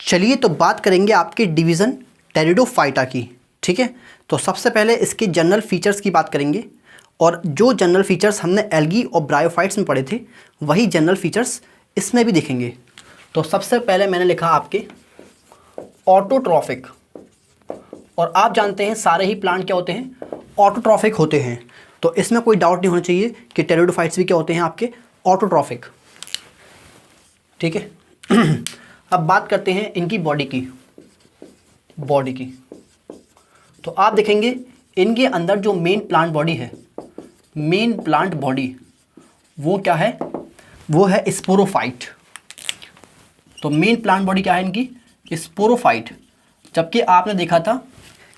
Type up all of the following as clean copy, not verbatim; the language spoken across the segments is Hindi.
चलिए तो बात करेंगे आपके डिवीज़न टेरिडोफाइटा की। ठीक है, तो सबसे पहले इसके जनरल फीचर्स की बात करेंगे और जो जनरल फीचर्स हमने एल्गी और ब्रायोफाइट्स में पढ़े थे वही जनरल फीचर्स इसमें भी देखेंगे। तो सबसे पहले मैंने लिखा आपके ऑटोट्रॉफिक, और आप जानते हैं सारे ही प्लांट क्या होते हैं, ऑटोट्रॉफिक होते हैं। तो इसमें कोई डाउट नहीं होना चाहिए कि टेरिडोफाइट्स भी क्या होते हैं आपके, ऑटोट्रॉफिक। ठीक है अब बात करते हैं इनकी बॉडी की। तो आप देखेंगे इनके अंदर जो मेन प्लांट बॉडी है, मेन प्लांट बॉडी वो क्या है, वो है स्पोरोफाइट। तो मेन प्लांट बॉडी क्या है इनकी, स्पोरोफाइट। जबकि आपने देखा था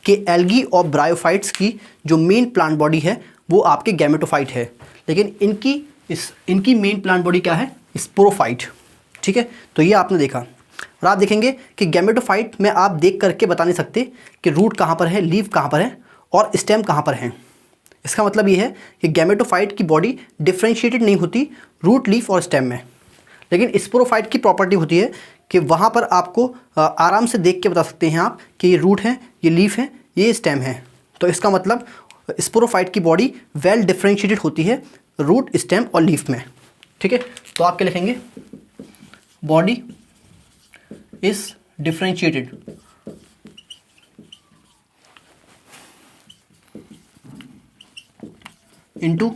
कि एल्गी और ब्रायोफाइट्स की जो मेन प्लांट बॉडी है वो आपके गैमेटोफाइट है, लेकिन इनकी मेन प्लांट बॉडी क्या है, स्पोरोफाइट। ठीक है, तो ये आपने देखा। और आप देखेंगे कि गैमेटोफाइट में आप देख करके बता नहीं सकते कि रूट कहाँ पर है, लीफ कहाँ पर है और स्टेम कहाँ पर है। इसका मतलब ये है कि गैमेटोफाइट की बॉडी डिफ्रेंशिएटेड नहीं होती रूट, लीफ और स्टेम में, लेकिन स्पोरोफाइट की प्रॉपर्टी होती है कि वहाँ पर आपको आराम से देख के बता सकते हैं आप कि ये रूट है, ये लीफ है, ये स्टेम है। तो इसका मतलब स्पोरोफाइट की बॉडी वेल डिफ्रेंशिएटेड होती है रूट, स्टेम और लीफ में। ठीक है, तो आप क्या लिखेंगे, body is differentiated into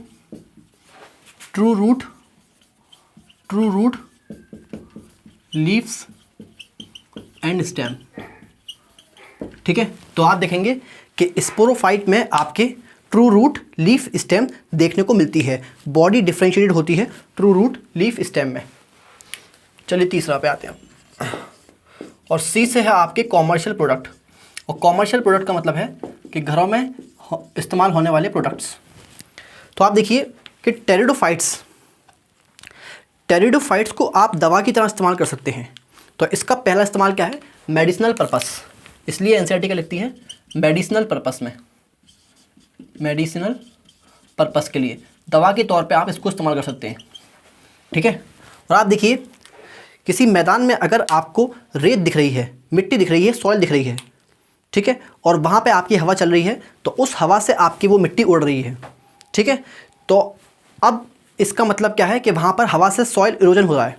true root, leaves and stem। ठीक है, तो आप देखेंगे कि स्पोरोफाइट में आपके ट्रू रूट, लीफ, स्टेम देखने को मिलती है। बॉडी डिफ्रेंशिएटेड होती है ट्रू रूट, लीफ, स्टेम में। चलिए तीसरा पे आते हैं, और सी से है आपके कॉमर्शियल प्रोडक्ट। और कॉमर्शियल प्रोडक्ट का मतलब है कि घरों में इस्तेमाल होने वाले प्रोडक्ट्स। तो आप देखिए कि टेरिडोफाइट्स को आप दवा की तरह इस्तेमाल कर सकते हैं। तो इसका पहला इस्तेमाल क्या है, मेडिसिनल पर्पस। इसलिए एनसीईआरटी क्या लिखती है, मेडिसिनल पर्पस में, मेडिसिनल पर्पस के लिए दवा के तौर पे आप इसको इस्तेमाल कर सकते हैं। ठीक है, और आप देखिए किसी मैदान में अगर आपको रेत दिख रही है, मिट्टी दिख रही है, सॉइल दिख रही है, ठीक है, और वहाँ पे आपकी हवा चल रही है, तो उस हवा से आपकी वो मिट्टी उड़ रही है। ठीक है, तो अब इसका मतलब क्या है कि वहाँ पर हवा से सॉइल इरोजन हो रहा है,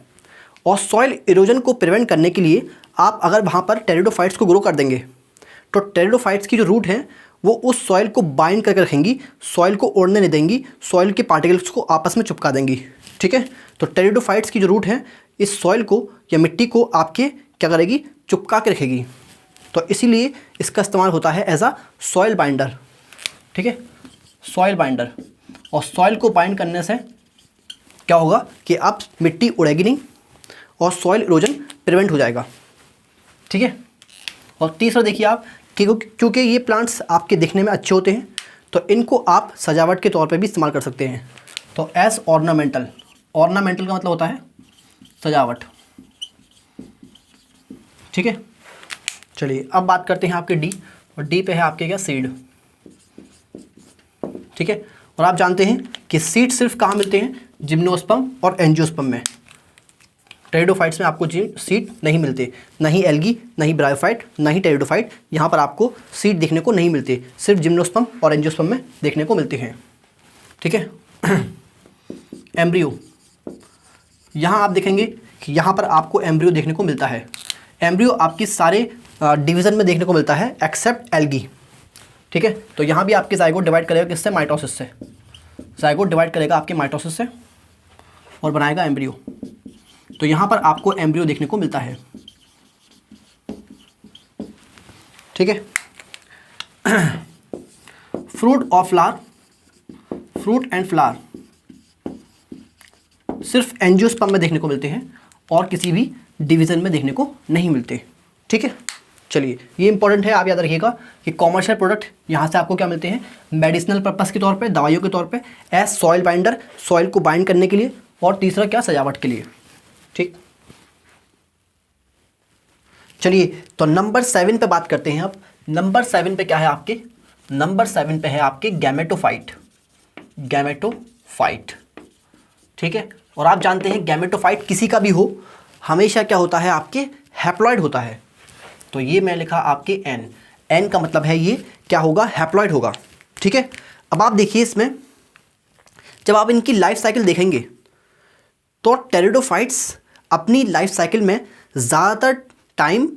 और सॉइल इरोजन को प्रिवेंट करने के लिए आप अगर वहाँ पर टेरिडोफाइट्स को ग्रो कर देंगे तो टेरिडोफाइट्स की जो रूट हैं वो उस सॉइल को बाइंड करके रखेंगी, सॉइल को उड़ने नहीं देंगी, सॉइल के पार्टिकल्स को आपस में चिपका देंगी। ठीक है, तो टेरिडोफाइट्स की जो रूट है इस सॉइल को या मिट्टी को आपके क्या करेगी, चिपका के रखेगी। तो इसीलिए इसका इस्तेमाल होता है एज अ सॉइल बाइंडर। ठीक है, सॉइल बाइंडर। और सॉइल को बाइंड करने से क्या होगा कि अब मिट्टी उड़ेगी नहीं और सॉइल इरोजन प्रिवेंट हो जाएगा। ठीक है, और तीसरा देखिए आप कि क्योंकि ये प्लांट्स आपके दिखने में अच्छे होते हैं तो इनको आप सजावट के तौर पे भी इस्तेमाल कर सकते हैं। तो एज ऑर्नामेंटल, ऑर्नामेंटल का मतलब होता है सजावट। ठीक है, चलिए अब बात करते हैं आपके डी, और डी पे है आपके क्या, सीड। ठीक है, और आप जानते हैं कि सीड सिर्फ कहाँ मिलते हैं, जिम्नोस्पर्म और एंजियोस्पर्म में। टेरिडोफाइट्स में आपको सीड नहीं मिलते, नहीं एल्गी, नहीं ब्रायोफाइट, नहीं टेरिडोफाइट, यहाँ पर आपको सीड देखने को नहीं मिलते, सिर्फ जिम्नोस्पर्म और एंजियोस्पर्म में देखने को मिलते हैं। ठीक है, एम्ब्रियो, यहाँ आप देखेंगे कि यहाँ पर आपको एम्ब्रियो देखने को मिलता है। एम्ब्रियो आपकी सारे डिवीज़न में देखने को मिलता है एक्सेप्ट एल्गी। ठीक है, तो यहाँ भी आपके जाइगोट डिवाइड करेगा किससे, माइटोसिस से। जाइगोट डिवाइड करेगा आपके माइटोसिस से और बनाएगा एम्ब्रियो। तो यहाँ पर आपको एम्ब्रियो देखने को मिलता है। ठीक है, फ्रूट और फ्लावर, फ्रूट एंड फ्लावर सिर्फ एंजियोस्पर्म में देखने को मिलते हैं और किसी भी डिवीज़न में देखने को नहीं मिलते। ठीक है, चलिए ये इंपॉर्टेंट है, आप याद रखिएगा कि कॉमर्शियल प्रोडक्ट यहाँ से आपको क्या मिलते हैं, मेडिसिनल पर्पस के तौर पे, दवाइयों के तौर पे, एज सॉइल बाइंडर, सॉइल को बाइंड करने के लिए, और तीसरा क्या, सजावट के लिए। ठीक, चलिए तो नंबर 7 पे बात करते हैं। अब नंबर 7 पे क्या है आपके, नंबर 7 पे है आपके गैमेटोफाइट। गैमेटोफाइट, ठीक है, और आप जानते हैं गैमेटोफाइट किसी का भी हो हमेशा क्या होता है आपके हैप्लॉइड होता है। तो ये मैं लिखा आपके एन, एन का मतलब है ये क्या होगा, हैप्लॉइड होगा। ठीक है, अब आप देखिए इसमें जब आप इनकी लाइफ साइकिल देखेंगे तो टेरिडोफाइट्स अपनी लाइफ साइकिल में ज़्यादातर टाइम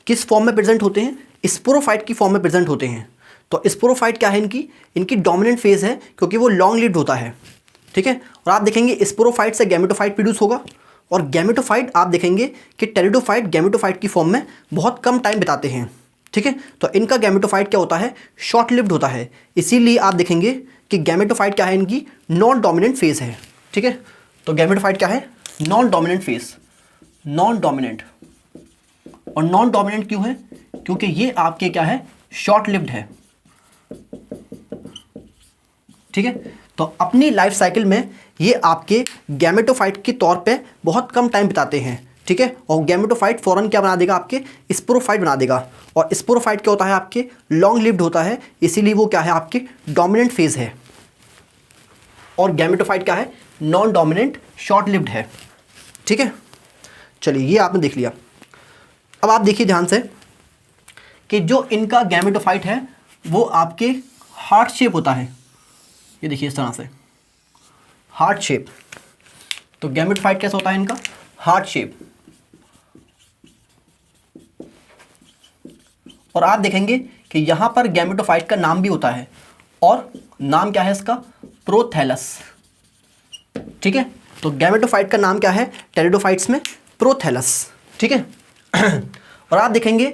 किस फॉर्म में प्रेजेंट होते हैं, स्पोरोफाइट की फॉर्म में प्रेजेंट होते हैं। तो स्पोरोफाइट क्या है, इनकी डोमिनेंट फेज है क्योंकि वो लॉन्ग लिव्ड होता है। ठीक है, और आप देखेंगे स्पोरोफाइट से गैमेटोफाइट प्रोड्यूस होगा, और गैमेटोफाइट आप देखेंगे कि टेरिडोफाइट गैमेटोफाइट की फॉर्म में बहुत कम टाइम बिताते हैं। ठीक है, तो इनका गैमेटोफाइट क्या होता है, शॉर्ट लिव्ड होता है। इसीलिए आप देखेंगे कि गैमेटोफाइट क्या है, इनकी नॉन डोमिनेंट फेज है। ठीक है, तो गैमेटोफाइट क्या है, non dominant phase, non dominant. और नॉन डोमिनेंट क्यों है, क्योंकि ये आपके क्या है, शॉर्ट लिव्ड है। ठीक है, तो अपनी लाइफ साइकिल में ये आपके गैमेटोफाइट के तौर पे बहुत कम टाइम बिताते हैं। ठीक है, और गैमेटोफाइट फौरन क्या बना देगा, आपके स्पोरोफाइट बना देगा। और स्पोरोफाइट क्या होता है, आपके लॉन्ग लिव्ड होता है, इसीलिए वो क्या है, आपके डोमिनेंट फेज है। और गैमेटोफाइट क्या है, नॉन डोमिनेंट, शॉर्ट लिव्ड है। ठीक है, चलिए ये आपने देख लिया। अब आप देखिए ध्यान से कि जो इनका गैमेटोफाइट है वो आपके हार्ट शेप होता है। ये देखिए इस तरह से हार्ट शेप। तो गैमेटोफाइट कैसा होता है इनका, हार्ट शेप। और आप देखेंगे कि यहां पर गैमेटोफाइट का नाम भी होता है, और नाम क्या है इसका, प्रोथैलस। ठीक है, तो गैमेटोफाइट का नाम क्या है टेरिडोफाइट्स में, प्रोथैलस। ठीक है, और आप देखेंगे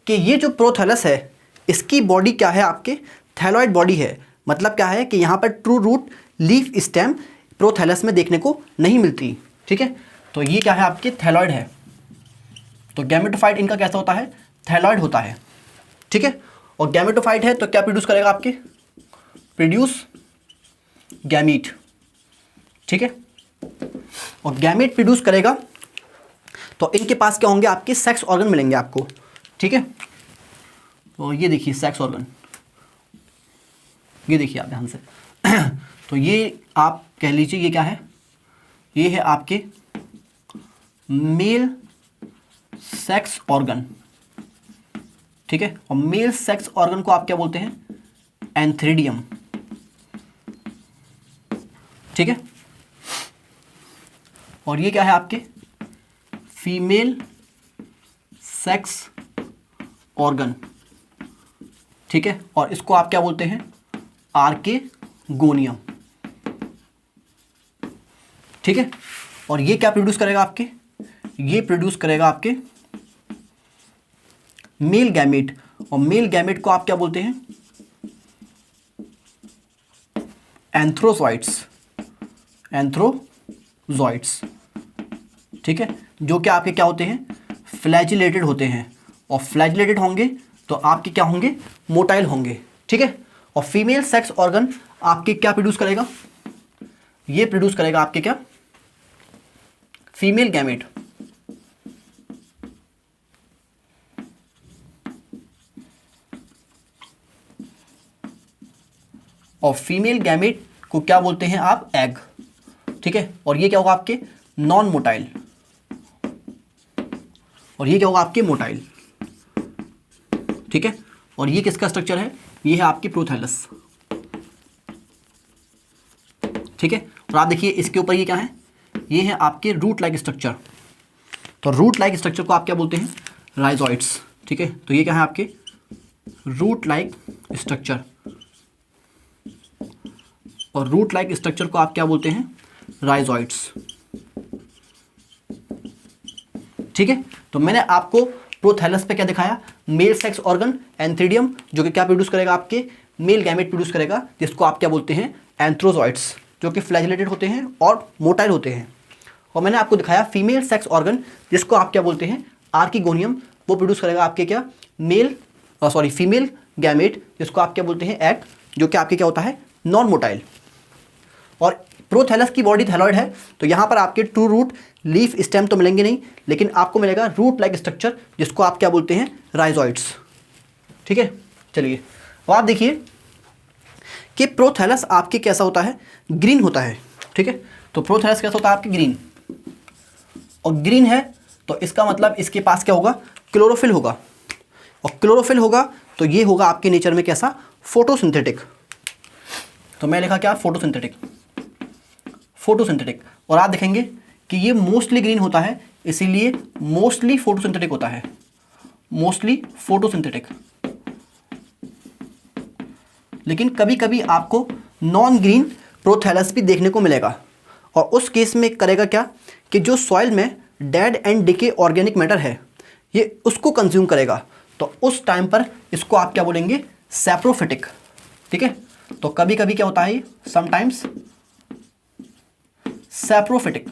कि ये जो प्रोथैलस है इसकी बॉडी क्या है, आपके थैलॉइड बॉडी है। मतलब क्या है कि यहाँ पर true root leaf stem prothallus में देखने को नहीं मिलती। ठीक है, तो ये क्या है, आपके थैलॉइड है। तो गैमेटोफाइट इनका कैसा होता है, थैलॉइड होता है। ठीक है, और गैमेटोफाइट है तो क्या प्रोड्यूस करेगा, आपके प्रोड्यूस गैमीट। ठीक है, और गैमीट प्रोड्यूस करेगा तो इनके पास क्या होंगे, आपके सेक्स ऑर्गन मिलेंगे आपको। ठीक है, तो ये देखिए सेक्स ऑर्गन, ये देखिए आप ध्यान से तो ये आप कह लीजिए ये क्या है, ये है आपके मेल सेक्स ऑर्गन। ठीक है, और मेल सेक्स ऑर्गन को आप क्या बोलते हैं, एंथ्रीडियम। ठीक है, और ये क्या है, आपके फीमेल सेक्स ऑर्गन। ठीक है, और इसको आप क्या बोलते हैं, आर्केगोनियम। ठीक है, और ये क्या प्रोड्यूस करेगा, आपके ये प्रोड्यूस करेगा आपके मेल गैमेट। और मेल गैमेट को आप क्या बोलते हैं, एंथ्रोजॉइट्स, एंथ्रोजॉइट्स। ठीक है, जो कि आपके क्या होते हैं, फ्लैजिलेटेड होते हैं। और फ्लैजिलेटेड होंगे तो आपके क्या होंगे, मोटाइल होंगे। ठीक है, और फीमेल सेक्स ऑर्गन आपके क्या प्रोड्यूस करेगा, ये प्रोड्यूस करेगा आपके क्या, फीमेल गैमेट। और फीमेल गैमेट को क्या बोलते हैं आप, एग। ठीक है, और ये क्या होगा, आपके नॉन मोटाइल, और ये क्या होगा, आपके मोटाइल। ठीक है, और ये किसका स्ट्रक्चर है, ये है आपकी प्रोथैलस। ठीक है, और आप देखिए इसके ऊपर ये क्या है, ये है आपके रूट लाइक स्ट्रक्चर। तो रूट लाइक स्ट्रक्चर को आप क्या बोलते हैं, राइजोइड्स। ठीक है, तो ये क्या है, आपके रूट लाइक स्ट्रक्चर। और रूट लाइक स्ट्रक्चर को आप क्या बोलते हैं, राइजोइड्स। ठीक है, तो मैंने आपको प्रोथैलस पे क्या दिखाया, मेल सेक्स ऑर्गन एंथ्रीडियम, जो कि क्या प्रोड्यूस करेगा, आपके मेल गैमेट प्रोड्यूस करेगा, जिसको आप क्या बोलते हैं, एंथ्रोजॉइड्स, जो कि फ्लैजिलेटेड होते हैं और मोटाइल होते हैं। और मैंने आपको दिखाया फीमेल सेक्स ऑर्गन, जिसको आप क्या बोलते हैं, आर्किगोनियम, वो प्रोड्यूस करेगा आपके क्या, फीमेल गैमेट, जिसको आप क्या बोलते हैं, एग, जो कि आपके क्या होता है, नॉन मोटाइल। और प्रोथैलस की बॉडी थैलॉइड है, तो यहाँ पर आपके ट्रू रूट लीफ स्टेम तो मिलेंगे नहीं, लेकिन आपको मिलेगा रूट लाइक स्ट्रक्चर, जिसको आप क्या बोलते हैं, राइजोइड्स। ठीक है, चलिए अब आप देखिए कि प्रोथैलस आपके कैसा होता है, ग्रीन होता है। ठीक है, तो प्रोथैलस कैसा होता है, आपके ग्रीन। और ग्रीन है तो इसका मतलब इसके पास क्या होगा, क्लोरोफिल होगा, और क्लोरोफिल होगा तो ये होगा आपके नेचर में कैसा, फोटोसिंथेटिक। तो मैं लिखा क्या, फोटोसिंथेटिक, फोटोसिंथेटिक। और आप देखेंगे कि ये मोस्टली ग्रीन होता है, इसीलिए मोस्टली फोटोसिंथेटिक होता है, मोस्टली फोटोसिंथेटिक। लेकिन कभी कभी आपको नॉन ग्रीन प्रोथैलस भी देखने को मिलेगा, और उस केस में करेगा क्या कि जो सॉइल में dead and decay organic matter है ये उसको कंज्यूम करेगा, तो उस टाइम पर इसको आप क्या बोलेंगे, सैप्रोफिटिक। ठीक है, तो कभी कभी क्या होता है ये, समटाइम्स सैप्रोफिटिक।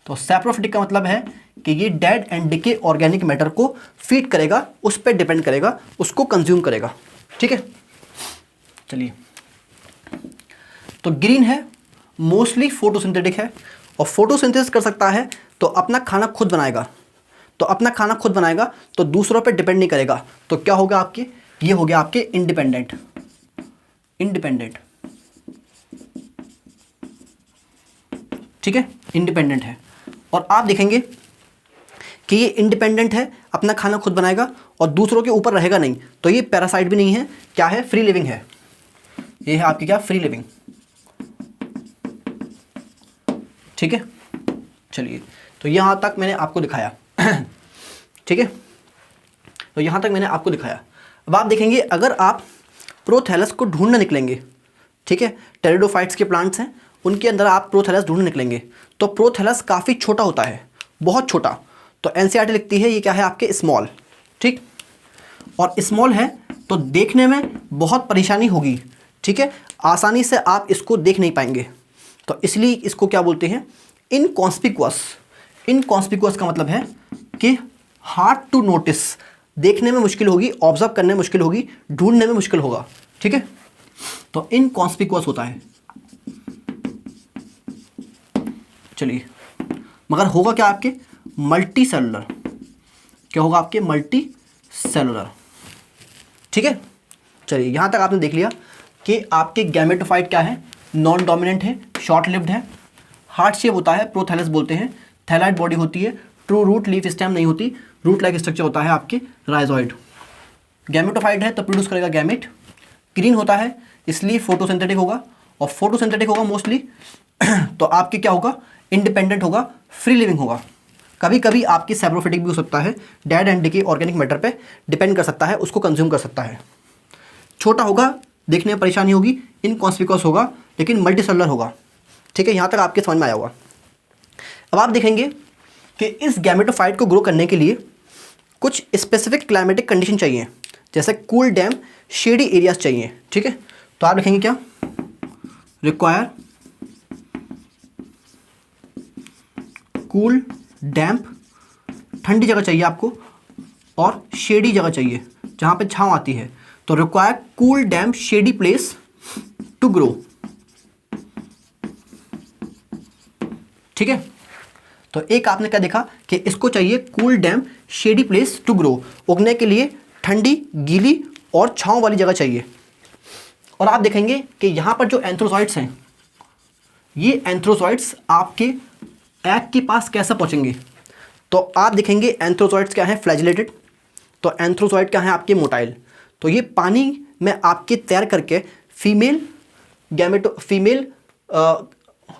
तो सैप्रोफिटिक का मतलब है कि ये dead and decay organic matter को फीड करेगा, उस पर डिपेंड करेगा, उसको कंज्यूम करेगा। ठीक है, चलिए, तो ग्रीन है, मोस्टली फोटोसिंथेटिक है, और फोटोसिंथेसिस कर सकता है तो अपना खाना खुद बनाएगा, तो अपना खाना खुद बनाएगा तो दूसरों पे डिपेंड नहीं करेगा, तो क्या होगा आपके, ये हो गया आपके इंडिपेंडेंट, इंडिपेंडेंट। ठीक है, इंडिपेंडेंट है। और आप देखेंगे कि ये इंडिपेंडेंट है, अपना खाना खुद बनाएगा और दूसरों के ऊपर रहेगा नहीं, तो ये पैरासाइट भी नहीं है, क्या है, फ्री लिविंग है। ये है आपकी क्या, फ्री लिविंग। ठीक है, चलिए, तो यहाँ तक मैंने आपको दिखाया। ठीक है, तो यहाँ तक मैंने आपको दिखाया। अब आप देखेंगे अगर आप प्रोथैलस को ढूंढने निकलेंगे, ठीक है, टेरिडोफाइट्स के प्लांट्स हैं उनके अंदर आप प्रोथैलस ढूंढने निकलेंगे, तो प्रोथैलस काफ़ी छोटा होता है, बहुत छोटा। तो एनसीईआरटी लिखती है ये क्या है आपके, स्मॉल। ठीक, और स्मॉल है तो देखने में बहुत परेशानी होगी। ठीक है, आसानी से आप इसको देख नहीं पाएंगे, तो इसलिए इसको क्या बोलते हैं, इनकॉन्स्पिकुअस। इनकॉन्स्पिकुअस का मतलब है कि हार्ड टू नोटिस, देखने में मुश्किल होगी, ऑब्जर्व करने में मुश्किल होगी, ढूंढने में मुश्किल होगा। ठीक है, तो इनकॉन्स्पिकुअस होता है। चलिए, मगर होगा क्या आपके, मल्टी सेलुलर। क्या होगा आपके, मल्टी सेलुलर। ठीक है, चलिए, यहाँ तक आपने देख लिया कि आपके गैमेटोफाइट क्या है, नॉन डोमिनेंट है, शॉर्ट लिव्ड है, हार्ट शेप होता है, प्रोथैलस बोलते हैं, थैलाइड बॉडी होती है, ट्रू रूट लीफ स्टेम नहीं होती, रूट लाइक स्ट्रक्चर होता है आपके, राइजोइड। गैमेटोफाइट है तो प्रोड्यूस करेगा गैमेट, ग्रीन होता है इसलिए फोटोसिंथेटिक होगा, और फोटोसिंथेटिक होगा मोस्टली तो आपके क्या होगा, इंडिपेंडेंट होगा, फ्री लिविंग होगा। कभी कभी आपकी सैप्रोफिटिक भी हो सकता है, dead and decay organic matter पे डिपेंड कर सकता है, उसको कंज्यूम कर सकता है। छोटा होगा, देखने में परेशानी होगी, इनकॉन्स्पिकुअस होगा, लेकिन मल्टी सेलुलर होगा। ठीक है, यहाँ तक आपके समझ में आया होगा। अब आप देखेंगे कि इस गैमेटोफाइट को ग्रो करने के लिए कुछ स्पेसिफिक क्लाइमेटिक कंडीशन चाहिए, जैसे कूल डैम शेडी एरियाज चाहिए। ठीक है, तो आप लिखेंगे क्या, रिक्वायर कूल डैम्प, ठंडी जगह चाहिए आपको, और शेडी जगह चाहिए जहाँ पे छांव आती है, तो require cool damp shady place to grow. ठीक है, तो एक आपने क्या देखा कि इसको चाहिए cool damp shady place to grow, उगने के लिए ठंडी, गीली और छांव वाली जगह चाहिए। और आप देखेंगे कि यहाँ पर जो एंथ्रोजॉइड्स हैं, ये एंथ्रोजॉइड्स आपके एग के पास कैसे पहुँचेंगे, तो आप देखेंगे एंथ्रोजॉइड्स क्या हैं, फ्लैजिलेटेड, तो एंथ्रोजॉइड क्या हैं आपके, मोटाइल। तो ये पानी में आपके तैर करके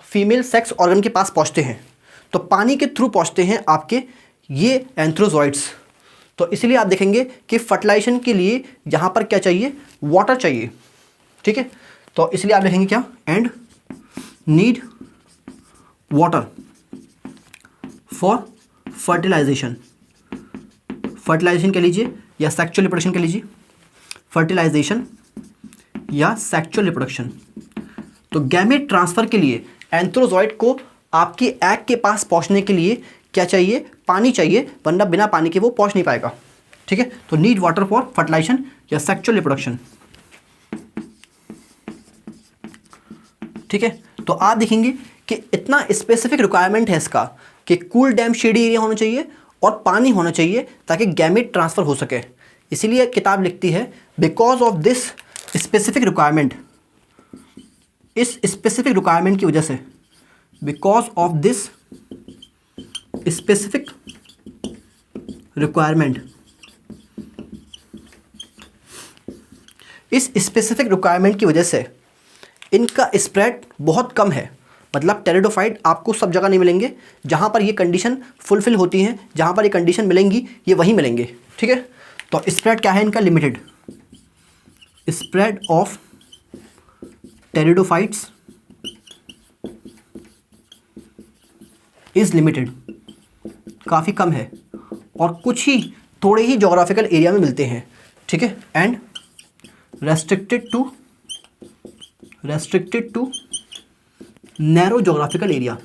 फीमेल सेक्स ऑर्गन के पास पहुँचते हैं, तो पानी के थ्रू पहुँचते हैं आपके ये एंथ्रोजॉइड्स। तो इसलिए आप देखेंगे कि फर्टिलाइजेशन के लिए यहाँ पर क्या चाहिए, वाटर चाहिए। ठीक है, तो इसलिए आप लिखेंगे क्या, and need water for fertilisation. Fertilisation कह लीजिए या सेक्सुअल रिप्रोडक्शन कह लीजिए, फर्टिलाइजेशन या सेक्सुअल रिप्रोडक्शन। तो गैमेट ट्रांसफर के लिए एंथ्रोजॉइड को आपके एग के पास पहुंचने के लिए क्या चाहिए, पानी चाहिए, वरना बिना पानी के वो पहुंच नहीं पाएगा। ठीक है, तो नीड वाटर फॉर फर्टिलाइजेशन या सेक्सुअल रिप्रोडक्शन। ठीक है, तो आप देखेंगे कि इतना स्पेसिफिक रिक्वायरमेंट है इसका कि कूल डैम शेडी एरिया होना चाहिए और पानी होना चाहिए ताकि गैमेट ट्रांसफर हो सके। इसीलिए किताब लिखती है because of this specific requirement, इस स्पेसिफिक रिक्वायरमेंट की वजह से, because of this specific requirement, इस स्पेसिफिक रिक्वायरमेंट की वजह से इनका स्प्रेड बहुत कम है। मतलब टेरिडोफाइट आपको सब जगह नहीं मिलेंगे, जहाँ पर ये कंडीशन फुलफिल होती हैं, जहाँ पर ये कंडीशन मिलेंगी ये वहीं मिलेंगे, ठीक है। तो स्प्रेड क्या है इनका, limited. Spread of pteridophytes is limited, काफ़ी कम है और कुछ ही थोड़े ही जोग्राफिकल एरिया में मिलते हैं, ठीक है। And restricted to narrow geographical area,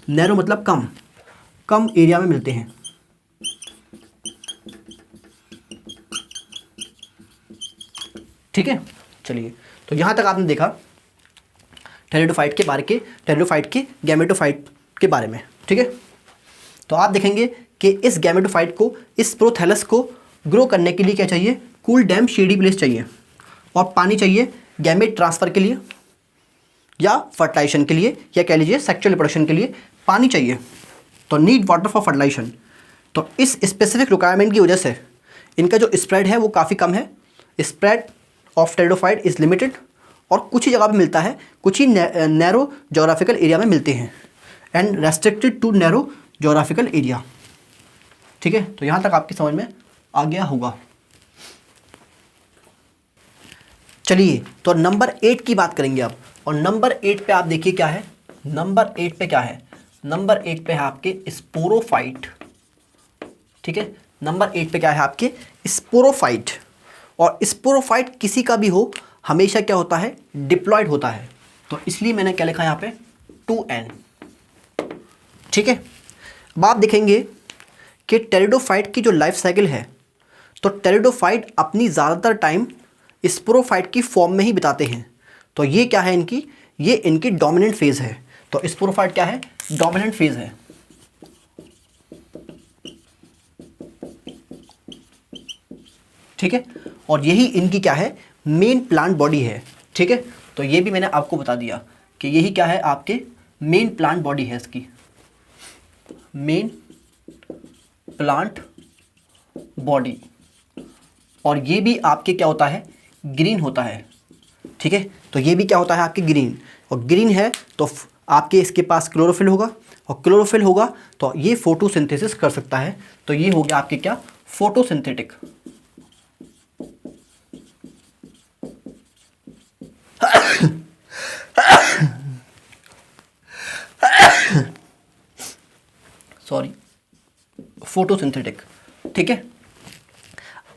narrow मतलब कम एरिया में मिलते हैं। ठीक है, चलिए तो यहाँ तक आपने देखा टेरिडोफाइट के गैमेटोफाइट के बारे में, ठीक है। तो आप देखेंगे कि इस गैमेटोफाइट को, इस प्रोथैलस को ग्रो करने के लिए क्या चाहिए, कूल डैम शेडी प्लेस चाहिए और पानी चाहिए गैमेट ट्रांसफ़र के लिए या फर्टिलाइजेशन के लिए, या कह लीजिए सेक्सुअल रिप्रोडक्शन के लिए पानी चाहिए। तो नीड वाटर फॉर फर्टिलाइजेशन। तो इस स्पेसिफिक रिक्वायरमेंट की वजह से इनका जो स्प्रेड है वो काफ़ी कम है। Spread of pteridophyte is limited और कुछ ही जगह पे मिलता है, कुछ ही नैरो जोग्राफिकल एरिया में मिलते हैं। And restricted to narrow geographical area, ठीक है। तो यहाँ तक आपकी समझ में आ गया होगा। चलिए तो नंबर 8 की बात करेंगे अब। और नंबर 8 पे आप देखिए क्या है, नंबर 8 पे क्या है, नंबर 8 पे है आपके स्पोरोफाइट, ठीक है। नंबर 8 पे क्या है आपके स्पोरोफाइट। और स्पोरोफाइट किसी का भी हो हमेशा क्या होता है, डिप्लॉयड होता है। तो इसलिए मैंने क्या लिखा यहाँ पे 2n, ठीक है। अब आप देखेंगे कि टेरिडोफाइट की जो लाइफ साइकिल है, तो टेरिडोफाइट अपनी ज़्यादातर टाइम स्पोरोफाइट की फॉर्म में ही बिताते हैं। तो ये क्या है इनकी, ये इनकी डोमिनेंट फेज़ है। तो स्पोरोफाइट क्या है, डोमिनेंट फेज़ है, ठीक है। और यही इनकी क्या है, मेन प्लांट बॉडी है, ठीक है। तो ये भी मैंने आपको बता दिया कि यही क्या है, आपके मेन प्लांट बॉडी है इसकी, मेन प्लांट बॉडी। और ये भी आपके क्या होता है, ग्रीन होता है, ठीक है। तो ये भी क्या होता है आपके ग्रीन, और ग्रीन है तो आपके इसके पास क्लोरोफिल होगा, और क्लोरोफिल होगा तो ये फोटोसिंथेसिस कर सकता है। तो ये हो गया आपके क्या, फोटोसिंथेटिक। सॉरी, फोटोसिंथेटिक, ठीक है।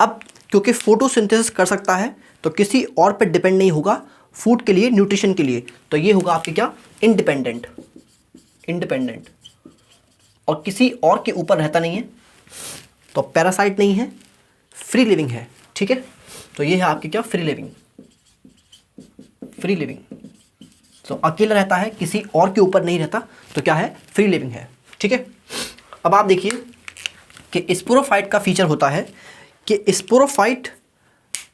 अब क्योंकि फोटोसिंथेसिस कर सकता है तो किसी और पे डिपेंड नहीं होगा फूड के लिए, न्यूट्रिशन के लिए। तो ये होगा आपके क्या, इंडिपेंडेंट, इंडिपेंडेंट, और किसी और के ऊपर रहता नहीं है। तो पैरासाइट नहीं है, फ्री लिविंग है, ठीक है। तो ये है आपके क्या, फ्री लिविंग, फ्री लिविंग। तो अकेला रहता है, किसी और के ऊपर नहीं रहता, तो क्या है, फ्री लिविंग है, ठीक है। अब आप देखिए कि स्पोरोफाइट का फीचर होता है कि स्पोरोफाइट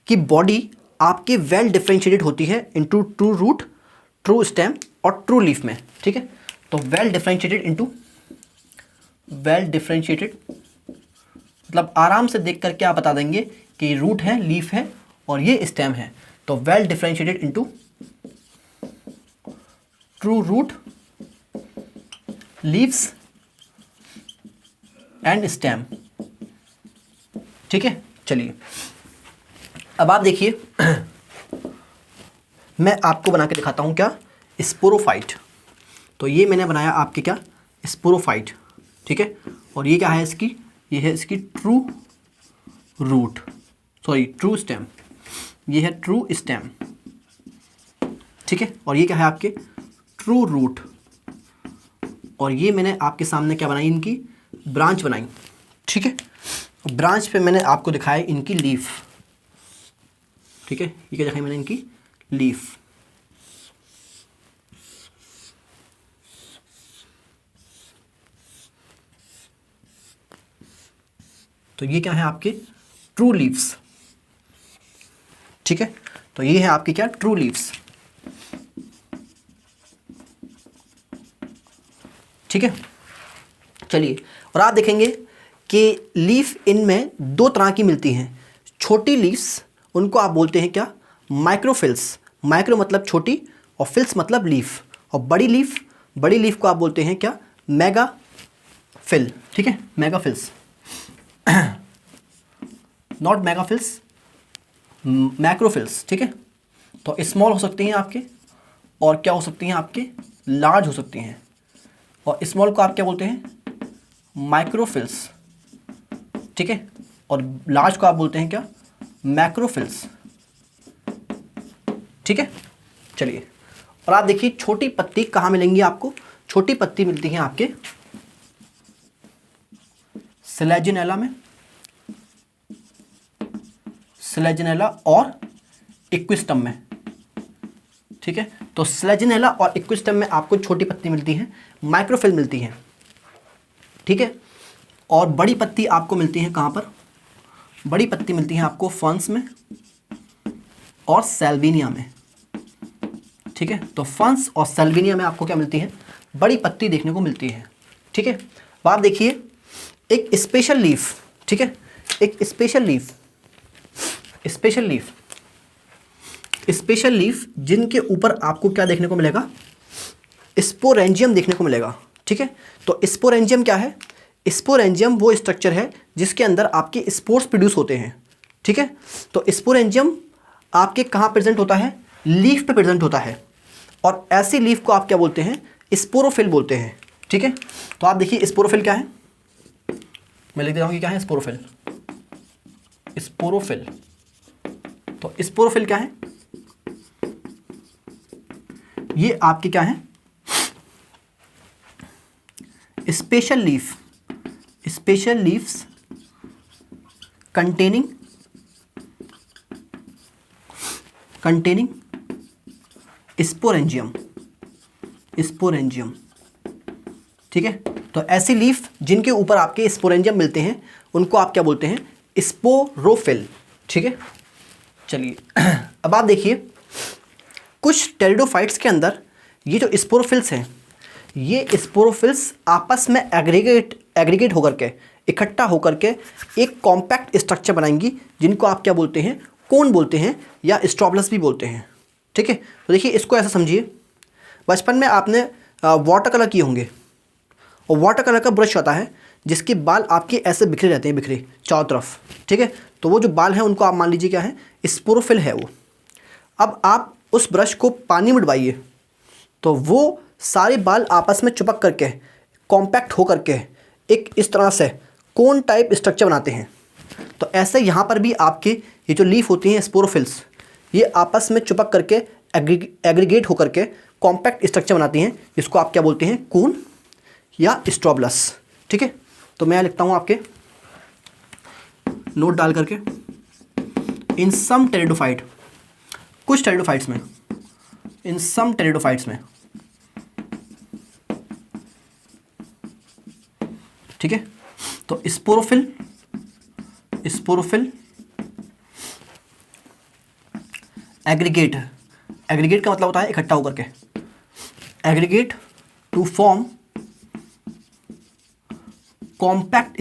की बॉडी आपकी वेल डिफरेंशिएटेड होती है into true root, true stem और ट्रू लीफ में, ठीक है। तो वेल डिफरेंशिएटेड मतलब आराम से देख करके आप बता देंगे कि रूट है, लीफ है और ये स्टेम है। तो well differentiated into true root, leaves and stem, ठीक है। चलिए अब आप देखिए मैं आपको बना के दिखाता हूं क्या, स्पोरोफाइट। तो ये मैंने बनाया आपके क्या, स्पोरोफाइट, ठीक है। और ये क्या है इसकी, ये है इसकी true root, sorry true stem, ये है ट्रू स्टेम, ठीक है। और ये क्या है आपके ट्रू रूट, और ये मैंने आपके सामने क्या बनाई, इनकी ब्रांच बनाई, ठीक है। ब्रांच पे मैंने आपको दिखाया इनकी लीफ, ठीक है। ये क्या दिखाई मैंने, इनकी लीफ। तो ये क्या है आपके ट्रू लीव्स, ठीक है। तो ये है आपके क्या, ट्रू लीव्स, ठीक है। चलिए, और आप देखेंगे कि लीफ इनमें दो तरह की मिलती हैं। छोटी लीव्स उनको आप बोलते हैं क्या, माइक्रोफिल्स। माइक्रो मतलब छोटी और फिल्स मतलब लीफ। और बड़ी लीफ को आप बोलते हैं क्या, मेगाफिल। ठीक है, मेगाफिल्स, नॉट मेगाफिल्स, मैक्रोफिल्स। ठीक है, तो स्मॉल हो सकती हैं आपके, और क्या हो सकती हैं आपके, लार्ज हो सकती हैं। और स्मॉल को आप क्या बोलते हैं, माइक्रोफिल्स। ठीक है, और लार्ज को आप बोलते हैं क्या, मैक्रोफिल्स। ठीक है, चलिए, और आप देखिए छोटी पत्ती कहाँ मिलेंगी आपको, छोटी पत्ती मिलती है आपके स्लेजिनेला में, स्लेजिनेला और इक्विस्टम में। ठीक है, तो स्लेजिनेला और इक्विस्टम में आपको छोटी पत्ती मिलती है, माइक्रोफिल मिलती है। ठीक है, और बड़ी पत्ती आपको मिलती है कहाँ पर, बड़ी पत्ती मिलती है आपको फर्न्स में और सैल्विनिया में। ठीक है, तो फर्न्स और सैल्विनिया में आपको क्या मिलती है, बड़ी पत्ती देखने को मिलती है। ठीक है, अब आप देखिए एक स्पेशल लीफ। ठीक है, एक स्पेशल लीफ जिनके ऊपर आपको क्या देखने को मिलेगा, स्पोरेंजियम देखने को मिलेगा। ठीक है, तो स्पोरेंजियम क्या है, स्पोरेंजियम वो स्ट्रक्चर है जिसके अंदर आपके स्पोर्स प्रोड्यूस होते हैं। ठीक है, तो स्पोरेंजियम आपके कहाँ प्रेजेंट होता है, लीफ पे प्रेजेंट होता है, और ऐसी लीफ को आप क्या बोलते हैं, स्पोरोफिल बोलते हैं। ठीक है, तो आप देखिए स्पोरोफिल क्या है, मैं लिख दे रहा हूँ कि क्या है, स्पोरोफिल। तो स्पोरोफिल क्या है, ये आपके क्या है, स्पेशल लीव्स कंटेनिंग स्पोरेंजियम। ठीक है, तो ऐसी लीफ जिनके ऊपर आपके स्पोरेंजियम मिलते हैं उनको आप क्या बोलते हैं, स्पोरोफिल। ठीक है, चलिए, अब आप देखिए कुछ टेरिडोफाइट्स के अंदर ये जो स्पोरोफिल्स हैं, ये स्पोरोफिल्स आपस में एग्रीगेट होकर के, इकट्ठा होकर के एक कॉम्पैक्ट स्ट्रक्चर बनाएंगी जिनको आप क्या बोलते हैं, कोन बोलते हैं या स्ट्रॉबलस भी बोलते हैं। ठीक है, तो देखिए इसको ऐसा समझिए, बचपन में आपने वाटर कलर किए होंगे, और वाटर कलर का ब्रश आता है जिसके बाल आपके ऐसे बिखरे रहते हैं, बिखरे चारों तरफ। ठीक है, तो वो जो बाल हैं उनको आप मान लीजिए क्या है, स्पोरोफिल है वो। अब आप उस ब्रश को पानी में डुबाइए तो वो सारे बाल आपस में चिपक करके कॉम्पैक्ट हो करके एक इस तरह से कोन टाइप स्ट्रक्चर बनाते हैं। तो ऐसे यहाँ पर भी आपके ये जो लीफ होती हैं स्पोरोफिल्स, ये आपस में चिपक करके एग्रीगेट होकर के कॉम्पैक्ट स्ट्रक्चर बनाती हैं, जिसको आप क्या बोलते हैं, कोन या स्ट्रॉबलस। ठीक है, तो मैं लिखता हूँ आपके नोट डाल करके, इन सम टेरिडोफाइट, कुछ टेरिडोफाइट्स में, इन सम टेरिडोफाइट्स में। ठीक है, तो स्पोरोफिल एग्रीगेट का मतलब होता है इकट्ठा होकर के, aggregate to form compact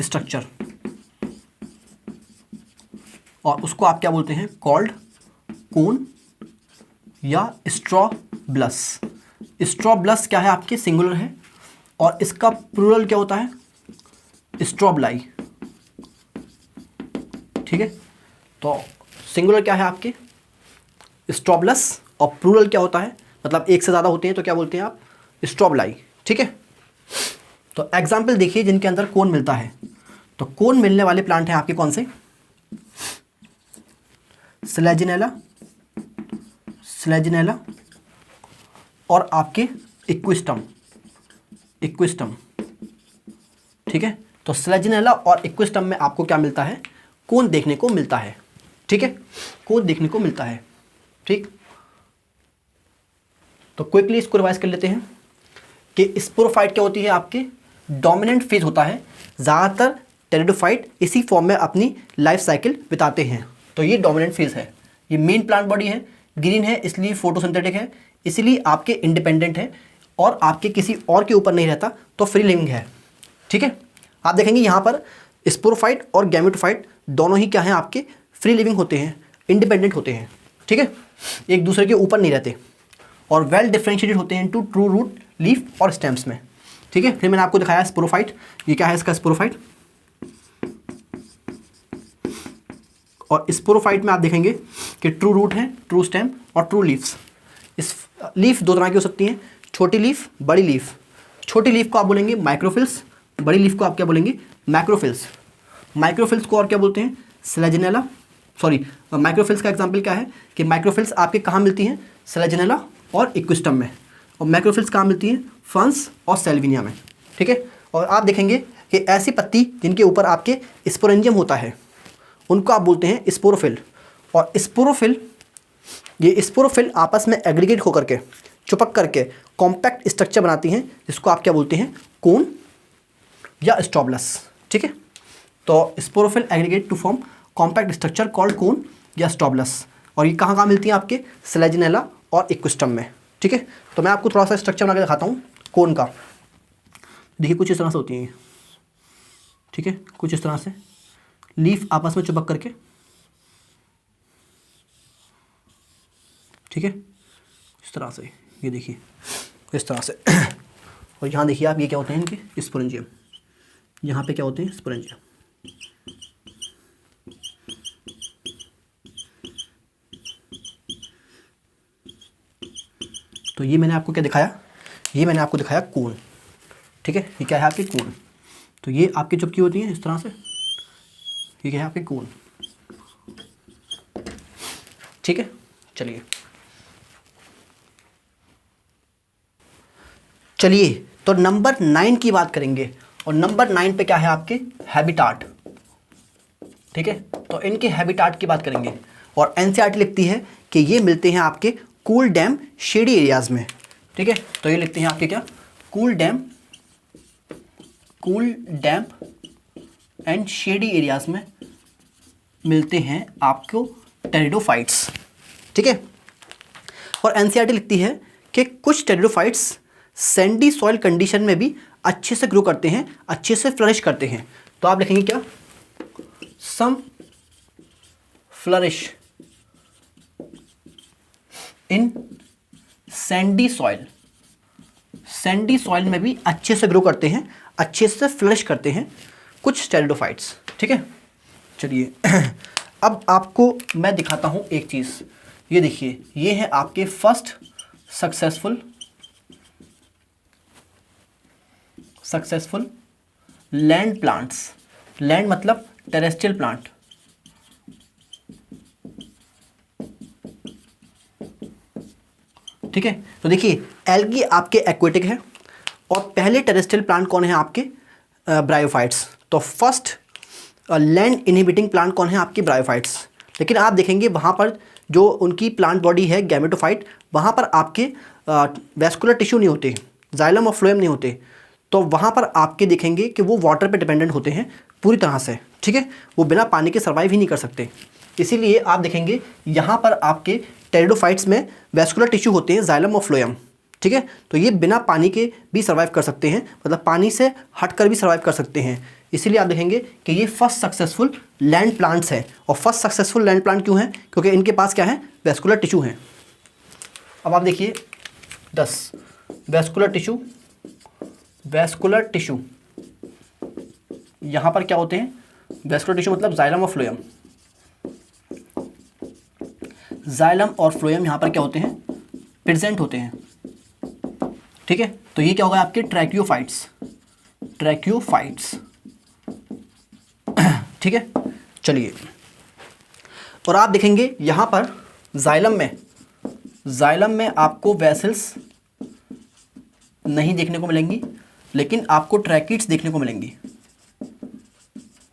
structure, और उसको आप क्या बोलते हैं, कॉल्ड कोन या स्ट्रॉबलस। स्ट्रॉबलस क्या है आपके, सिंगुलर है, और इसका प्लूरल क्या होता है, स्ट्रॉबलाई। ठीक है, तो सिंगुलर क्या है आपके, स्ट्रॉबलस, और प्लूरल क्या होता है, मतलब एक से ज़्यादा होते हैं तो क्या बोलते हैं आप, स्ट्रॉबलाई। ठीक है, तो एग्जाम्पल देखिए जिनके अंदर कोन मिलता है, तो कोन मिलने वाले प्लांट हैं आपके कौन से, स्लेजिनेला और आपके इक्विस्टम। ठीक है, तो स्लेजिनेला और इक्विस्टम में आपको क्या मिलता है, कोन देखने को मिलता है। ठीक है, कोन देखने को मिलता है। ठीक, तो क्विकली इसको रिवाइज कर लेते हैं कि स्पोरोफाइट क्या होती है, आपके डोमिनेंट फेज होता है। ज़्यादातर टेरिडोफाइट इसी फॉर्म में अपनी लाइफ साइकिल बिताते हैं, तो ये डोमिनेंट फेज है। ये मेन प्लांट बॉडी है, ग्रीन है इसलिए फोटोसिंथेटिक है, इसलिए आपके इंडिपेंडेंट है, और आपके किसी और के ऊपर नहीं रहता तो फ्री लिविंग है। ठीक है, आप देखेंगे यहाँ पर स्पोरोफाइट और गैमेटोफाइट दोनों ही क्या हैं, आपके फ्री लिविंग होते हैं, इंडिपेंडेंट होते हैं। ठीक है, एक दूसरे के ऊपर नहीं रहते और वेल डिफ्रेंशिएटेड होते हैं इनटू ट्रू रूट, लीफ और स्टेम्स में। ठीक है, फिर मैंने आपको दिखाया स्पोरोफाइट, ये क्या है इसका स्पोरोफाइट, और स्पोरोफाइट में आप देखेंगे कि ट्रू रूट है, ट्रू स्टेम और ट्रू लीव्स। इस लीफ दो तरह की हो सकती हैं, छोटी लीफ, बड़ी लीफ। छोटी लीफ को आप बोलेंगे माइक्रोफिल्स, बड़ी लीफ को आप क्या बोलेंगे, मैक्रोफिल्स। माइक्रोफिल्स को और क्या बोलते हैं, स्लेजिनेला। सॉरी, माइक्रोफिल्स का एग्जांपल क्या है कि माइक्रोफिल्स आपके कहाँ मिलती हैं, स्लेजिनेला और इक्विस्टम में, और मैक्रोफिल्स कहाँ मिलती हैं, फंस और सेल्विनिया में। ठीक है, और आप देखेंगे कि ऐसी पत्ती जिनके ऊपर आपके स्पोरेंजियम होता है उनको आप बोलते हैं स्पोरोफिल। और स्पोरोफिल, ये स्पोरोफिल आपस में एग्रीगेट होकर के, चिपक करके कॉम्पैक्ट स्ट्रक्चर बनाती हैं जिसको आप क्या बोलते हैं, कोन या स्टॉबलस। ठीक है, तो sporophyll aggregate to form compact structure called cone या स्टॉबलस, और ये कहाँ मिलती हैं, आपके स्लेजिनेला और इक्विस्टम में। ठीक है, तो मैं आपको थोड़ा सा स्ट्रक्चर बना के दिखाता हूँ कोन का। देखिए कुछ इस तरह से होती हैं। ठीक है, कुछ इस तरह से लीफ आपस में चिपक करके। ठीक है, इस तरह से, ये देखिए इस तरह से। और यहाँ देखिए आप, ये क्या होते हैं इनके स्पोरेंजियम, यहाँ पे क्या होते हैं स्पोरेंजियम। तो ये मैंने आपको क्या दिखाया, ये मैंने आपको दिखाया कोन। ठीक है, ये क्या है आपके कोन। तो ये आपकी चुपकी होती है इस तरह से, ये क्या है आपके कोन। ठीक है, चलिए तो नंबर 9 की बात करेंगे, और नंबर 9 पे क्या है आपके हैबिटाट। ठीक है, तो इनके हैबिटाट की बात करेंगे, और एनसीईआरटी लिखती है कि ये मिलते हैं आपके कूल डैम शेडी एरियाज में। ठीक है, तो ये लिखते हैं आपके क्या, cool dam and shady areas में मिलते हैं आपको टेरिडोफाइट्स। ठीक है, और एनसीईआरटी लिखती है कि कुछ टेरिडोफाइट्स सैंडी सॉइल कंडीशन में भी अच्छे से ग्रो करते हैं, अच्छे से फ्लरिश करते हैं। तो आप लिखेंगे क्या, some flourish in sandy soil. Sandy soil में भी अच्छे से ग्रो करते हैं, अच्छे से फ्लरिश करते हैं कुछ टेरिडोफाइट्स। ठीक है, चलिए अब आपको मैं दिखाता हूं एक चीज़। ये देखिए, ये है आपके first successful land plants. Land मतलब टेरेस्ट्रियल प्लांट। ठीक है, तो देखिए एल्गी आपके एक्वेटिक है, और पहले टेरेस्ट्रियल प्लांट कौन है आपके, ब्रायोफाइट्स। तो फर्स्ट लैंड इनहिबिटिंग प्लांट कौन है आपके, ब्रायोफाइट्स। लेकिन आप देखेंगे वहाँ पर जो उनकी प्लांट बॉडी है गैमेटोफाइट, वहाँ पर आपके वैस्कुलर टिश्यू नहीं होते, जाइलम और फ्लोएम नहीं होते। तो वहाँ पर आपके देखेंगे कि वो वाटर पे डिपेंडेंट होते हैं पूरी तरह से। ठीक है, वो बिना पानी के सर्वाइव ही नहीं कर सकते। इसीलिए आप देखेंगे यहाँ पर आपके टेरिडोफाइट्स में वैस्कुलर टिश्यू होते हैं, जाइलम और फ्लोएम। ठीक है, तो ये बिना पानी के भी सर्वाइव कर सकते हैं, मतलब पानी से हटकर भी सर्वाइव कर सकते हैं। इसीलिए आप देखेंगे कि ये फर्स्ट सक्सेसफुल लैंड प्लांट्स हैं। और फर्स्ट सक्सेसफुल लैंड प्लांट क्यों हैं, क्योंकि इनके पास क्या है, वैस्कुलर टिश्यू हैं। अब आप देखिए 10 वैस्कुलर टिश्यू यहाँ पर क्या होते हैं, वैस्कुलर टिश्यू मतलब जाइलम और फ्लोएम। जाइलम और फ्लोएम यहाँ पर क्या होते हैं, प्रेजेंट होते हैं। ठीक है, तो ये क्या होगा आपके ट्रैकियोफाइट्स। ठीक है, चलिए, और आप देखेंगे यहाँ पर जाइलम में आपको वेसल्स नहीं देखने को मिलेंगी, लेकिन आपको ट्रैकिड्स देखने को मिलेंगी।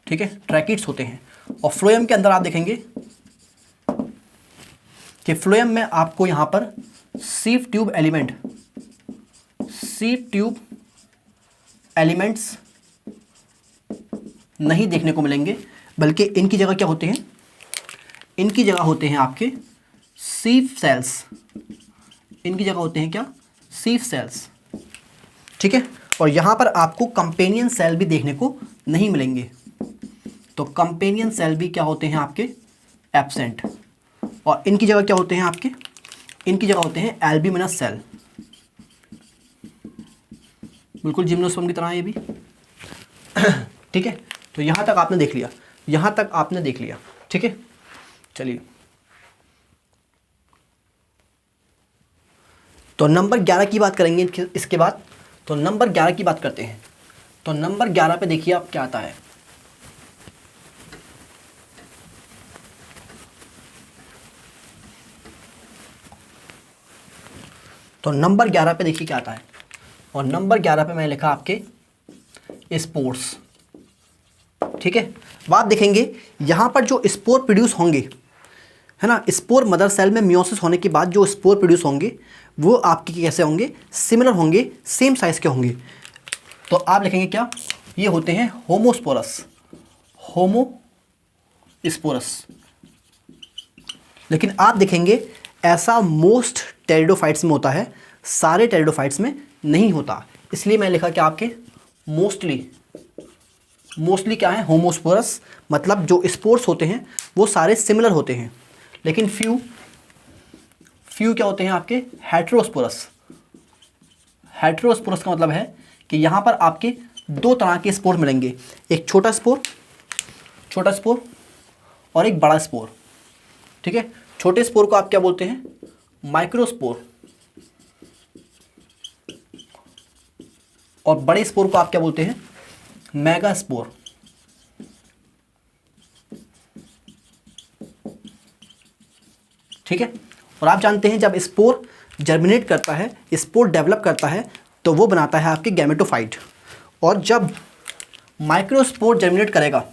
ठीक है, ट्रैकिड्स होते हैं। और फ्लोएम के अंदर आप देखेंगे कि फ्लोएम में आपको यहाँ पर सीव ट्यूब एलिमेंट्स नहीं देखने को मिलेंगे, बल्कि इनकी जगह क्या होते हैं, इनकी जगह होते हैं आपके सीव सेल्स। इनकी जगह होते हैं क्या, सीव सेल्स। ठीक है। और यहाँ पर आपको कंपेनियन सेल भी देखने को नहीं मिलेंगे। तो कंपेनियन सेल भी क्या होते हैं आपके, एब्सेंट। और इनकी जगह क्या होते हैं आपके, इनकी जगह होते हैं एल्ब्यूमिनस सेल, बिल्कुल जिम्नोस्पर्म की तरह है ये भी। ठीक है, तो यहाँ तक आपने देख लिया, यहाँ तक आपने देख लिया। ठीक है, चलिए तो नंबर 11 की बात करेंगे इसके बाद। तो नंबर 11 की बात करते हैं। तो नंबर 11 पे देखिए आप क्या आता है। तो नंबर 11 पे देखिए क्या आता है। और नंबर 11 पे मैंने लिखा आपके स्पोर्स। ठीक है, अब आप देखेंगे यहाँ पर जो स्पोर प्रोड्यूस होंगे, है ना, स्पोर मदर सेल में मियोसिस होने के बाद जो स्पोर प्रोड्यूस होंगे वो आपके कैसे होंगे, सिमिलर होंगे, सेम साइज के होंगे। तो आप लिखेंगे क्या, ये होते हैं होमोस्पोरस, होमोस्पोरस। लेकिन आप देखेंगे ऐसा मोस्ट टेरिडोफाइट्स में होता है, सारे टेरिडोफाइट्स में नहीं होता। इसलिए मैं लिखा क्या आपके मोस्टली क्या है, होमोस्पोरस। मतलब जो स्पोर्स होते हैं वो सारे सिमिलर होते हैं, लेकिन फ्यू क्या होते हैं आपके, हेट्रोस्पोरस। हेट्रोस्पोरस का मतलब है कि यहाँ पर आपके दो तरह के स्पोर मिलेंगे, एक छोटा स्पोर और एक बड़ा स्पोर। ठीक है, छोटे स्पोर को आप क्या बोलते हैं, माइक्रोस्पोर, और बड़े स्पोर को आप क्या बोलते हैं, मेगास्पोर। ठीक है, और आप जानते हैं जब स्पोर जर्मिनेट करता है, स्पोर डेवलप करता है, तो वो बनाता है आपके गैमेटोफाइट। और जब माइक्रोस्पोर जर्मिनेट करेगा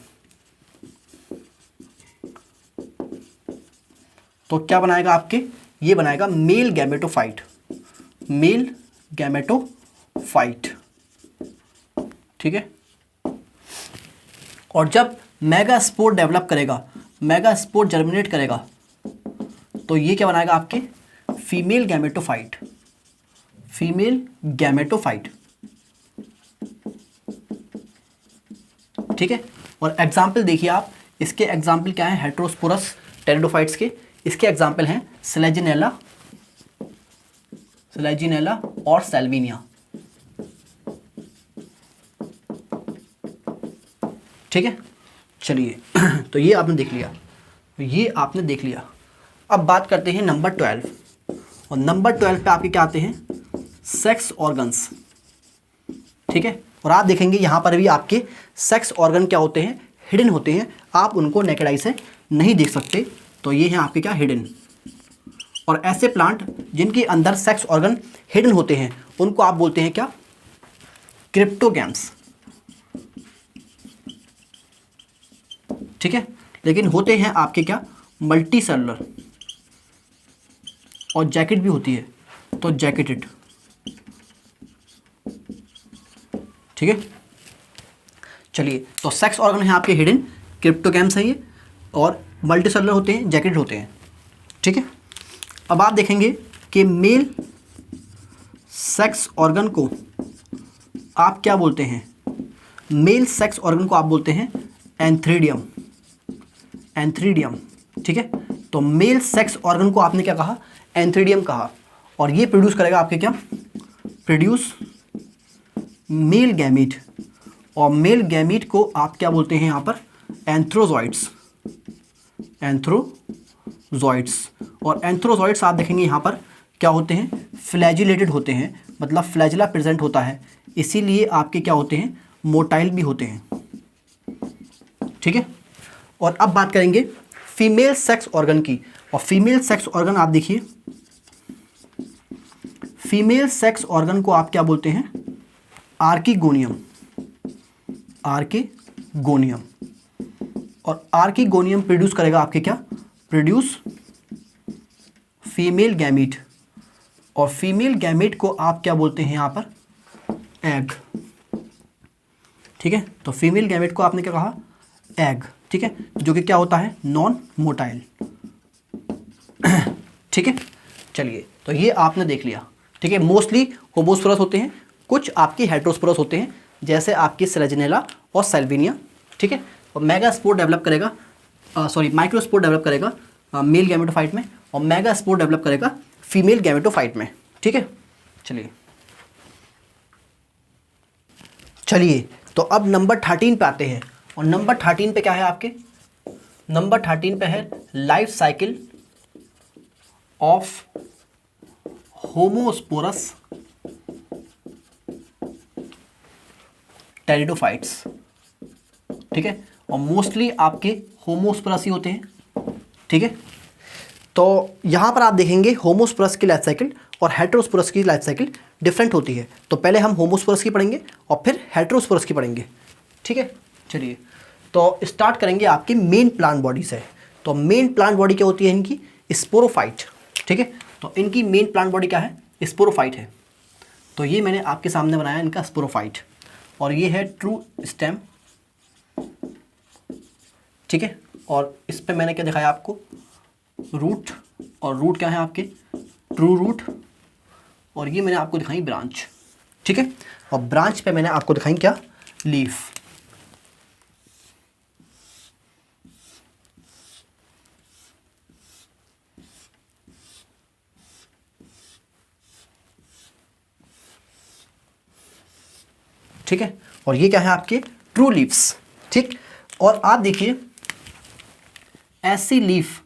तो क्या बनाएगा आपके, ये बनाएगा मेल गैमेटोफाइट, मेल गैमेटोफाइट। ठीक है, और जब मेगास्पोर डेवलप करेगा, मेगास्पोर जर्मिनेट करेगा, तो ये क्या बनाएगा आपके, फीमेल गैमेटोफाइट, फीमेल गैमेटोफाइट। ठीक है, और एग्जाम्पल देखिए आप, इसके एग्जाम्पल क्या है, हेट्रोस्पोरस टेरिडोफाइट्स के। इसके एग्जाम्पल हैं स्लेजिनेला और सेल्विनिया। ठीक है, चलिए तो ये आपने देख लिया, अब बात करते हैं नंबर 12। और नंबर 12 पे आपके क्या आते हैं, सेक्स ऑर्गन्स। ठीक है, और आप देखेंगे यहाँ पर भी आपके सेक्स ऑर्गन क्या होते हैं, हिडन होते हैं। आप उनको नेकेड आई से नहीं देख सकते। तो ये हैं आपके क्या, हिडन। और ऐसे प्लांट जिनके अंदर सेक्स ऑर्गन हिडन होते हैं उनको आप बोलते हैं क्या, क्रिप्टोगैम्स। ठीक है, लेकिन होते हैं आपके क्या, मल्टी सेलुलर, और जैकेट भी होती है, तो जैकेटेड। ठीक है, चलिए तो सेक्स ऑर्गन है आपके हिडन, क्रिप्टोगैम्स हैं ये, और मल्टी सेलुलर होते हैं, जैकेटेड होते हैं। ठीक है, अब आप देखेंगे कि मेल सेक्स ऑर्गन को आप क्या बोलते हैं, मेल सेक्स ऑर्गन को आप बोलते हैं एंथ्रीडियम। ठीक है, तो मेल सेक्स ऑर्गन को आपने क्या कहा, एंथ्रीडियम कहा। और ये प्रोड्यूस करेगा आपके क्या, प्रोड्यूस मेल गैमीट। और मेल गैमीट को आप क्या बोलते हैं यहाँ पर, एंथ्रोजॉइड्स। और एंथ्रोजॉइड्स आप देखेंगे यहाँ पर क्या होते हैं, फ्लैजिलेटेड होते हैं, मतलब फ्लैजिला प्रेजेंट होता है, इसीलिए आपके क्या होते हैं, मोटाइल भी होते हैं। ठीक है, और अब बात करेंगे फीमेल सेक्स ऑर्गन की। और फीमेल सेक्स ऑर्गन आप देखिए, फीमेल सेक्स ऑर्गन को आप क्या बोलते हैं, आर्किगोनियम। और आर्किगोनियम प्रोड्यूस करेगा आपके क्या, प्रोड्यूस फीमेल गैमीट। और फीमेल गैमीट को आप क्या बोलते हैं यहाँ पर, एग। ठीक है, तो फीमेल गैमेट को आपने क्या कहा, एग। ठीक है, जो कि क्या होता है, नॉन मोटाइल। ठीक है, चलिए तो ये आपने देख लिया। ठीक है, मोस्टली होमोस्पोरस होते हैं, कुछ आपके हेटेरोस्पोरस होते हैं, जैसे आपकी सेलेजिनेला और सेल्विनिया, ठीक है। और मेगास्पोर डेवलप करेगा, माइक्रोस्पोर डेवलप करेगा मेल गैमेटोफाइट में, और मेगास्पोर डेवलप करेगा फीमेल गैमेटोफाइट में, ठीक है। चलिए तो अब नंबर 13 पे आते हैं, और नंबर 13 पे क्या है आपके, नंबर 13 पे है life cycle of homosporous pteridophytes, ठीक है। और मोस्टली आपके होमोस्पोरस ही होते हैं, ठीक है। तो यहाँ पर आप देखेंगे होमोस्पोरस की लाइफ साइकिल और हेटेरोस्पोरस की लाइफ साइकिल डिफरेंट होती है। तो पहले हम होमोस्पोरस की पढ़ेंगे और फिर हेटेरोस्पोरस की पढ़ेंगे, ठीक है। चलिए तो स्टार्ट करेंगे आपके मेन प्लांट बॉडी से। तो मेन प्लांट बॉडी क्या होती है इनकी, स्पोरोफाइट, ठीक है। तो इनकी मेन प्लांट बॉडी क्या है, स्पोरोफाइट है। तो ये मैंने आपके सामने बनाया इनका स्पोरोफाइट, और ये है ट्रू स्टेम, ठीक है। और इस पे मैंने क्या दिखाया आपको, रूट, और रूट क्या है आपके, ट्रू रूट, और ये मैंने आपको दिखाई ब्रांच, ठीक है। और ब्रांच पे मैंने आपको दिखाई क्या, लीफ, ठीक है। और ये क्या है आपके ट्रू लीव्स, ठीक। और आप देखिए ऐसी लीफ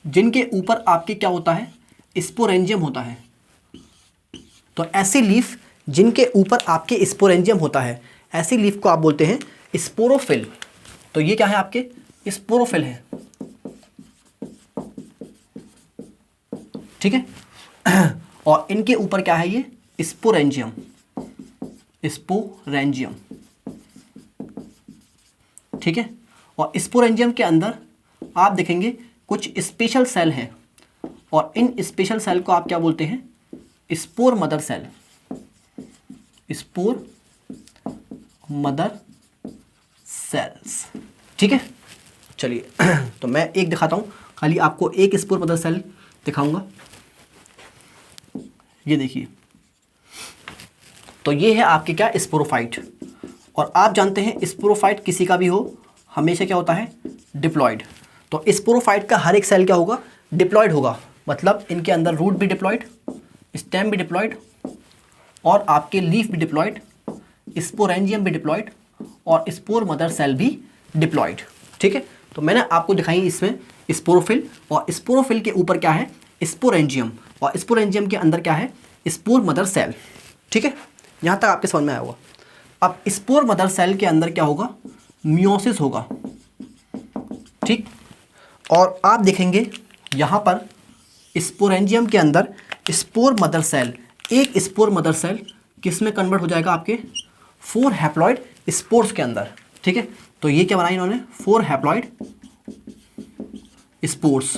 जिनके ऊपर आपके क्या होता है, स्पोरेंजियम होता है। तो ऐसी लीफ जिनके ऊपर आपके स्पोरेंजियम होता है, ऐसी लीफ को आप बोलते हैं स्पोरोफिल। तो ये क्या है आपके, स्पोरोफिल है, ठीक है। और इनके ऊपर क्या है, ये स्पोरेंजियम, स्पोरेंजियम, ठीक है। और स्पोरेंजियम के अंदर आप देखेंगे कुछ स्पेशल सेल हैं, और इन स्पेशल सेल को आप क्या बोलते हैं, spore mother cell, spore mother cells, ठीक है। चलिए तो मैं एक दिखाता हूं, खाली आपको एक स्पोर मदर सेल दिखाऊंगा, ये देखिए। तो ये है आपके क्या, स्पोरोफाइट। और आप जानते हैं स्पोरोफाइट किसी का भी हो हमेशा क्या होता है, डिप्लॉयड। तो स्पोरोफाइट का हर एक सेल क्या होगा, डिप्लॉयड होगा। मतलब इनके अंदर रूट भी डिप्लॉयड, स्टेम भी डिप्लॉयड, और आपके लीफ भी डिप्लॉयड, स्पोरेंजियम भी डिप्लॉयड, और स्पोर मदर सेल भी डिप्लॉयड, ठीक है। तो मैंने आपको दिखाई इसमें स्पोरोफिल, और स्पोरोफिल के ऊपर क्या है, स्पोरेंजियम, और स्पोरेंजियम के अंदर क्या है, स्पोर मदर सेल, ठीक है। यहाँ तक आपके समझ में आया होगा। अब स्पोर मदर सेल के अंदर क्या होगा, मियोसिस होगा, ठीक। और आप देखेंगे यहाँ पर स्पोरेंजियम के अंदर स्पोर मदर सेल, एक स्पोर मदर सेल किस में कन्वर्ट हो जाएगा, आपके 4 हैप्लॉइड स्पोर्स के अंदर, ठीक है। तो ये क्या बनाया इन्होंने, 4 हैप्लॉइड स्पोर्स,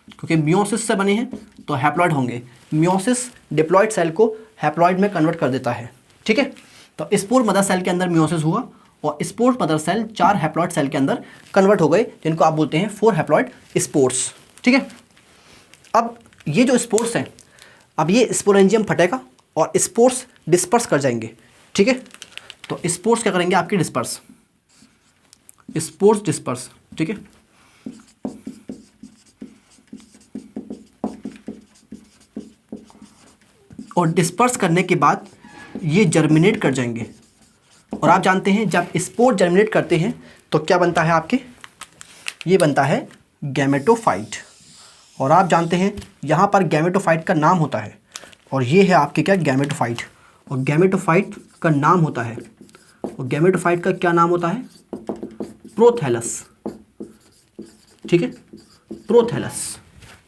क्योंकि मियोसिस से बने हैं तो हैप्लॉइड होंगे। मियोसिस डिप्लॉयड सेल को हैप्लॉइड में कन्वर्ट कर देता है, ठीक है। तो स्पोर मदर सेल के अंदर मियोसिस हुआ, और spore mother cell 4 haploid cell के अंदर कन्वर्ट हो गए, जिनको आप बोलते हैं 4 हैप्लॉइड स्पोर्स, ठीक है। अब ये जो स्पोर्स हैं, अब ये स्पोरेंजियम फटेगा और स्पोर्स डिस्पर्स कर जाएंगे, ठीक है। तो स्पोर्स क्या करेंगे आपके, डिस्पर्स, स्पोर्स डिस्पर्स, ठीक है। और डिस्पर्स करने के बाद ये जर्मिनेट कर जाएंगे, और आप जानते हैं जब स्पोर जर्मिनेट करते हैं तो क्या बनता है आपके, ये बनता है गैमेटोफाइट। और आप जानते हैं यहाँ पर गैमेटोफाइट का नाम होता है, और ये है आपके क्या, गैमेटोफाइट। और गैमेटोफाइट का नाम होता है, और गैमेटोफाइट का क्या नाम होता है, प्रोथैलस, ठीक है, प्रोथैलस।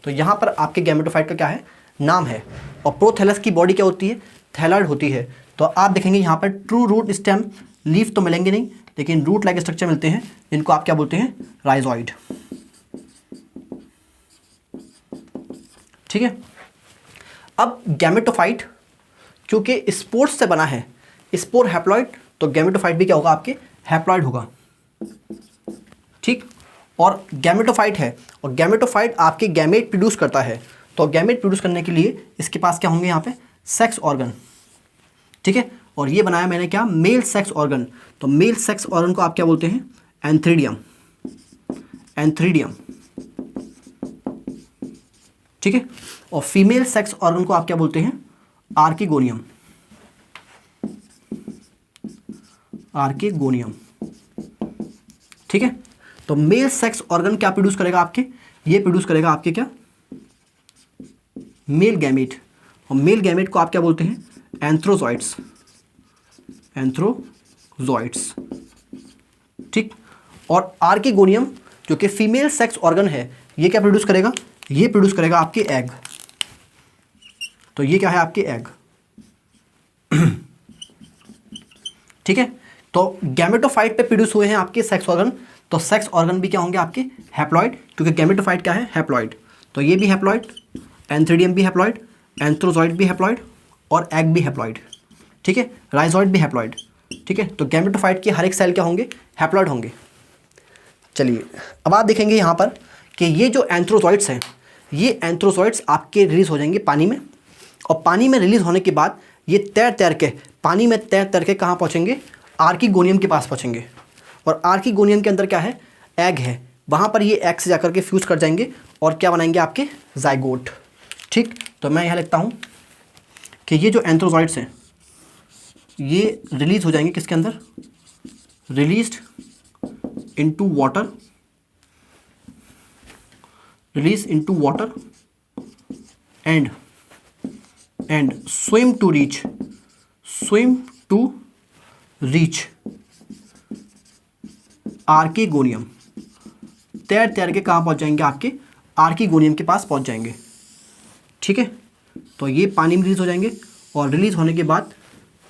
तो यहाँ पर आपके गैमेटोफाइट का क्या है, नाम है। और प्रोथैलस की बॉडी क्या होती है, थैलॉइड होती है। तो आप देखेंगे यहाँ पर ट्रू रूट स्टेम लीफ तो मिलेंगे नहीं, लेकिन रूट लाइक स्ट्रक्चर मिलते हैं, जिनको आप क्या बोलते हैं, राइजोइड, ठीक है। अब गैमेटोफाइट क्योंकि स्पोर्स से बना है, स्पोर हैप्लॉइड, तो गैमेटोफाइट भी क्या होगा आपके, हैप्लॉइड होगा, ठीक। और गैमेटोफाइट है, और गैमेटोफाइट आपके गैमेट प्रोड्यूस करता है। तो गैमेट प्रोड्यूस करने के लिए इसके पास क्या होंगे, यहाँ पे सेक्स ऑर्गन, ठीक है। और ये बनाया मैंने क्या, मेल सेक्स ऑर्गन। तो मेल सेक्स ऑर्गन को आप क्या बोलते हैं, एंथ्रीडियम, एंथ्रीडियम, ठीक है। और फीमेल सेक्स ऑर्गन को आप क्या बोलते हैं, आर्किगोनियम, आर्किगोनियम, ठीक है। तो मेल सेक्स ऑर्गन क्या प्रोड्यूस करेगा आपके, ये प्रोड्यूस करेगा आपके क्या, मेल गैमेट। और मेल गैमेट को आप क्या बोलते हैं, एंथ्रोजॉइड्स, एंथ्रोजॉइड्स, ठीक। और आर्किगोनियम जो कि फीमेल सेक्स ऑर्गन है, ये क्या प्रोड्यूस करेगा, ये प्रोड्यूस करेगा आपके एग। तो ये क्या है, आपके एग, ठीक है। तो गैमेटोफाइट पे प्रोड्यूस हुए हैं आपके सेक्स ऑर्गन, तो सेक्स ऑर्गन भी क्या होंगे आपके, हैप्लॉइड, क्योंकि गैमेटोफाइट क्या है, हैप्लॉइड। तो ये भी हैप्लॉइड, एंथ्रीडियम भी हैप्लॉइड, एंथ्रोजॉइड भी हैप्लॉइड, और एग भी हैप्लॉइड, ठीक है। राइजॉइड भी हैप्लॉइड, ठीक है। तो गैमेटोफाइट के हर एक सेल क्या होंगे, हैप्लॉइड होंगे। चलिए अब आप देखेंगे यहाँ पर कि ये जो एंथ्रोजॉइड्स हैं, ये एंथ्रोजॉइड्स आपके रिलीज हो जाएंगे पानी में, और पानी में रिलीज होने के बाद ये तैर तैर के, पानी में तैर तैर के कहाँ पहुँचेंगे, आर्किगोनियम के पास पहुँचेंगे। और आर्किगोनियम के अंदर क्या है, एग है, वहाँ पर ये एग से जाकर के फ्यूज कर जाएंगे और क्या बनाएंगे आपके, जाइगोट, ठीक। तो मैं यहाँ लिखता हूँ कि ये जो एंथ्रोजॉइड्स हैं ये रिलीज हो जाएंगे किसके अंदर, released into water, release into water and swim to reach archegonium. तैर तैर के कहाँ पहुँच जाएंगे, आपके आर्किगोनियम के पास पहुँच जाएंगे, ठीक है। तो ये पानी में रिलीज हो जाएंगे और रिलीज होने के बाद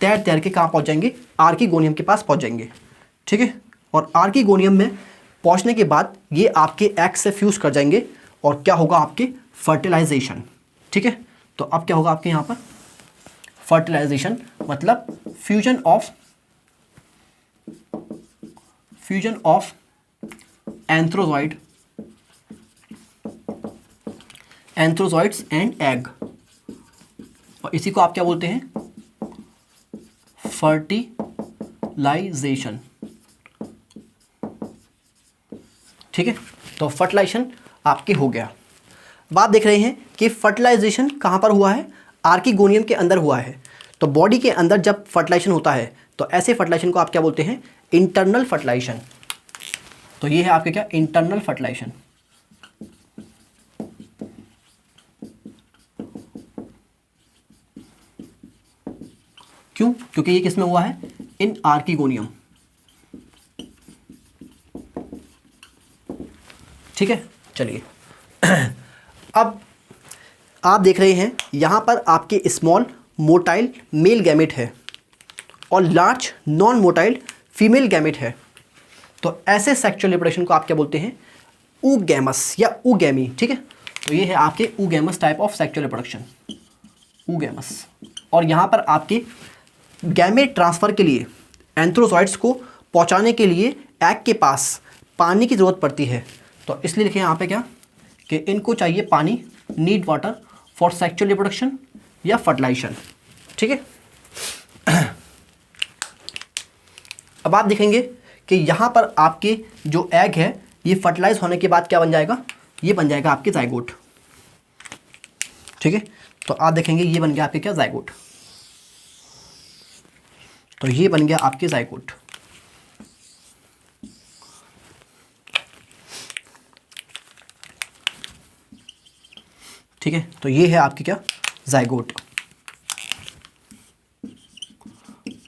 तैर तैर के कहाँ पहुँच जाएंगे, आर्किगोनियम के पास पहुँच जाएंगे, ठीक है। और आर्किगोनियम में पहुँचने के बाद ये आपके एग से फ्यूज कर जाएंगे और क्या होगा, आपके फर्टिलाइजेशन, ठीक है। तो अब क्या होगा आपके यहाँ पर, फर्टिलाइजेशन मतलब fusion of antherozoids and egg, और इसी को आप क्या बोलते हैं, फर्टिलाइजेशन, ठीक है। तो फर्टिलाइजेशन आपके हो गया। अब आप देख रहे हैं कि फर्टिलाइजेशन कहाँ पर हुआ है, आर्किगोनियम के अंदर हुआ है। तो बॉडी के अंदर जब फर्टिलाइजेशन होता है तो ऐसे फर्टिलाइजेशन को आप क्या बोलते हैं, इंटरनल फर्टिलाइजेशन। तो ये है आपके क्या, इंटरनल फर्टिलाइजेशन। क्यों, क्योंकि ये किस में हुआ है, इन आर्किगोनियम, ठीक है। चलिए अब आप देख रहे हैं यहाँ पर आपके स्मॉल मोटाइल मेल गैमेट है और large non motile female gamete है। तो ऐसे सेक्सुअल रिप्रोडक्शन को आप क्या बोलते हैं, ऊगैमस या ऊगैमी, ठीक है। तो ये है आपके oogamous type of sexual reproduction, oogamous. और यहाँ पर आपके गैमेट ट्रांसफ़र के लिए एंथ्रोजॉइड्स को पहुँचाने के लिए एग के पास पानी की ज़रूरत पड़ती है। तो इसलिए लिखे यहाँ पे क्या, कि इनको चाहिए पानी, need water for sexual reproduction या फर्टिलाइजेशन, ठीक है। अब आप देखेंगे कि यहाँ पर आपके जो एग है ये फर्टिलाइज होने के बाद क्या बन जाएगा, ये बन जाएगा आपके जाइगोट, ठीक है। तो आप देखेंगे ये बन गया आपके क्या, जाइगोट। तो ये बन गया आपके जाइगोट, ठीक है। तो ये है आपकी क्या, जाइगोट।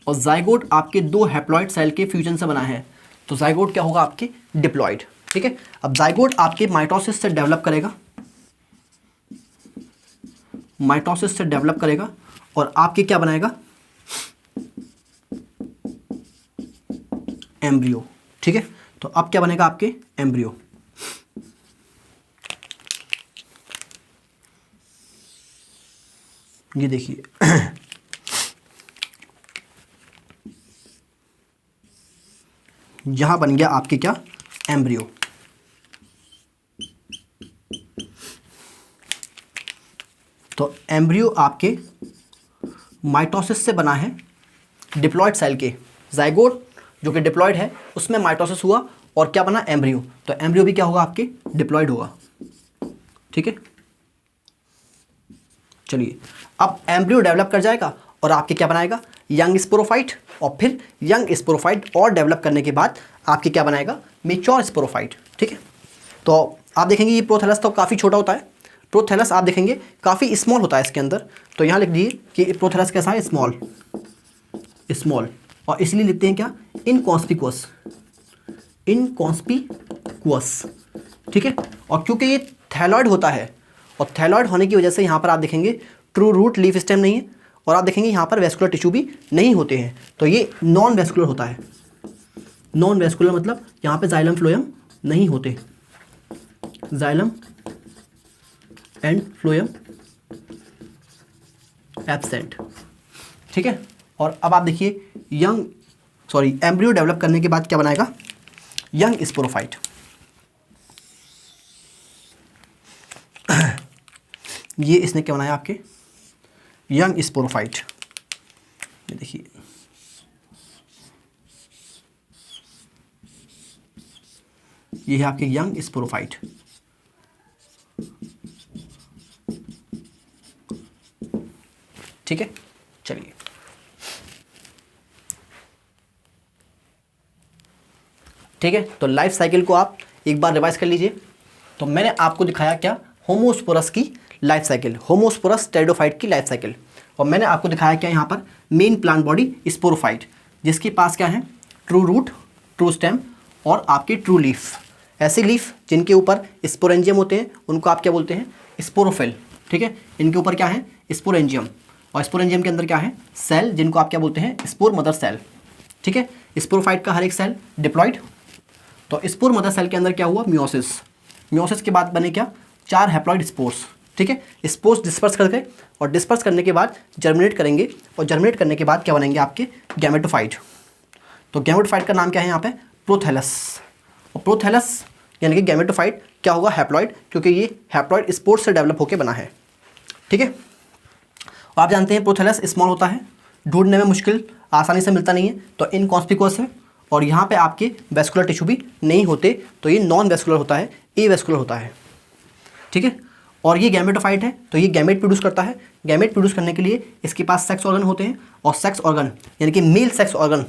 और जाइगोट आपके दो हैप्लॉइड सेल के फ्यूजन से बना है। तो जाइगोट क्या होगा, आपके डिप्लॉइड, ठीक है। अब जाइगोट आपके माइटोसिस से डेवलप करेगा, माइटोसिस से डेवलप करेगा और आपके क्या बनाएगा, एम्ब्रियो, ठीक है। तो अब क्या बनेगा आपके, एम्ब्रियो। ये देखिए यहां बन गया आपके क्या, एम्ब्रियो। तो एम्ब्रियो आपके माइटोसिस से बना है डिप्लॉयड सेल के जाइगोट जो कि डिप्लॉयड है उसमें माइटोसिस हुआ और क्या बना, एम्ब्रियो। तो एम्ब्रियो भी क्या होगा आपके, डिप्लॉयड होगा। ठीक है, चलिए अब एम्ब्रियो डेवलप कर जाएगा और आपके क्या बनाएगा, यंग स्पोरोफाइट, और फिर यंग स्पोरोफाइट और डेवलप करने के बाद आपके क्या बनाएगा, मेच्योर स्पोरोफाइट। ठीक है, तो आप देखेंगे ये प्रोथैलस तो काफ़ी छोटा होता है, प्रोथैलस आप देखेंगे काफ़ी स्मॉल होता है इसके अंदर। तो यहाँ लिख दीजिए कि प्रोथैलस कैसा है, स्मॉल, स्मॉल, और इसलिए लिखते हैं क्या, इनकॉन्स्पिकुअस, इनकॉन्स्पिकुअस। ठीक है, और क्योंकि ये थैलॉइड होता है और थैलॉइड होने की वजह से यहाँ पर आप देखेंगे ट्रू रूट लीफ स्टेम नहीं है, और आप देखेंगे यहाँ पर वेस्कुलर टिश्यू भी नहीं होते हैं। तो ये नॉन वेस्कुलर होता है। नॉन वेस्कुलर मतलब यहाँ पे जाइलम फ्लोएम नहीं होते, जाइलम एंड फ्लोएम एब्सेंट। ठीक है, और अब आप देखिए एम्ब्रियो डेवलप करने के बाद क्या बनाएगा, यंग स्पोरोफाइट। ये इसने क्या बनाया आपके, यंग स्पोरोफाइट। ये देखिए ये है आपके यंग स्पोरोफाइट। ठीक है, चलिए ठीक है, तो लाइफ साइकिल को आप एक बार रिवाइज कर लीजिए। तो मैंने आपको दिखाया क्या, होमोस्पोरस की लाइफ साइकिल, होमोस्पोरस टेरिडोफाइट की लाइफ साइकिल, और मैंने आपको दिखाया क्या यहाँ पर, मेन प्लांट बॉडी स्पोरोफाइट, जिसके पास क्या है, ट्रू रूट, ट्रू स्टेम और आपके ट्रू लीफ। ऐसे लीफ जिनके ऊपर स्पोरेंजियम होते हैं उनको आप क्या बोलते हैं, स्पोरोफिल। ठीक है, इनके ऊपर क्या है, स्पोरेंजियम, और स्पोरेंजियम के अंदर क्या है, सेल, जिनको आप क्या बोलते हैं, स्पोर मदर सेल। ठीक है, स्पोरोफाइट का हर एक सेल डिप्लॉयड। तो स्पोर मदर सेल के अंदर क्या हुआ, मियोसिस, मियोसिस के बाद बने क्या, 4 हैप्लॉइड स्पोर्स। ठीक है, स्पोर्स डिस्पर्स कर गए और डिस्पर्स करने के बाद जर्मिनेट करेंगे, और जर्मिनेट करने के बाद क्या बनेंगे आपके, गैमेटोफाइट। तो गैमेटोफाइट का नाम क्या है यहाँ पे, प्रोथैलस, और प्रोथैलस यानी कि गैमेटोफाइट क्या होगा, हैप्लॉइड, क्योंकि ये हैप्लॉइड स्पोर्स से डेवलप होकर बना है। ठीक है, और आप जानते हैं प्रोथैलस स्मॉल होता है, ढूंढने में मुश्किल, आसानी से मिलता नहीं है, तो इनकॉन्स्पिकुअस है, और यहाँ पे आपके वेस्कुलर टिश्यू भी नहीं होते, तो ये नॉन वेस्कुलर होता है, ए वेस्कुलर होता है। ठीक है, और ये गैमेटोफाइट है, तो ये गैमेट प्रोड्यूस करता है। गैमेट प्रोड्यूस करने के लिए इसके पास सेक्स ऑर्गन होते हैं, और सेक्स ऑर्गन यानी कि मेल सेक्स ऑर्गन,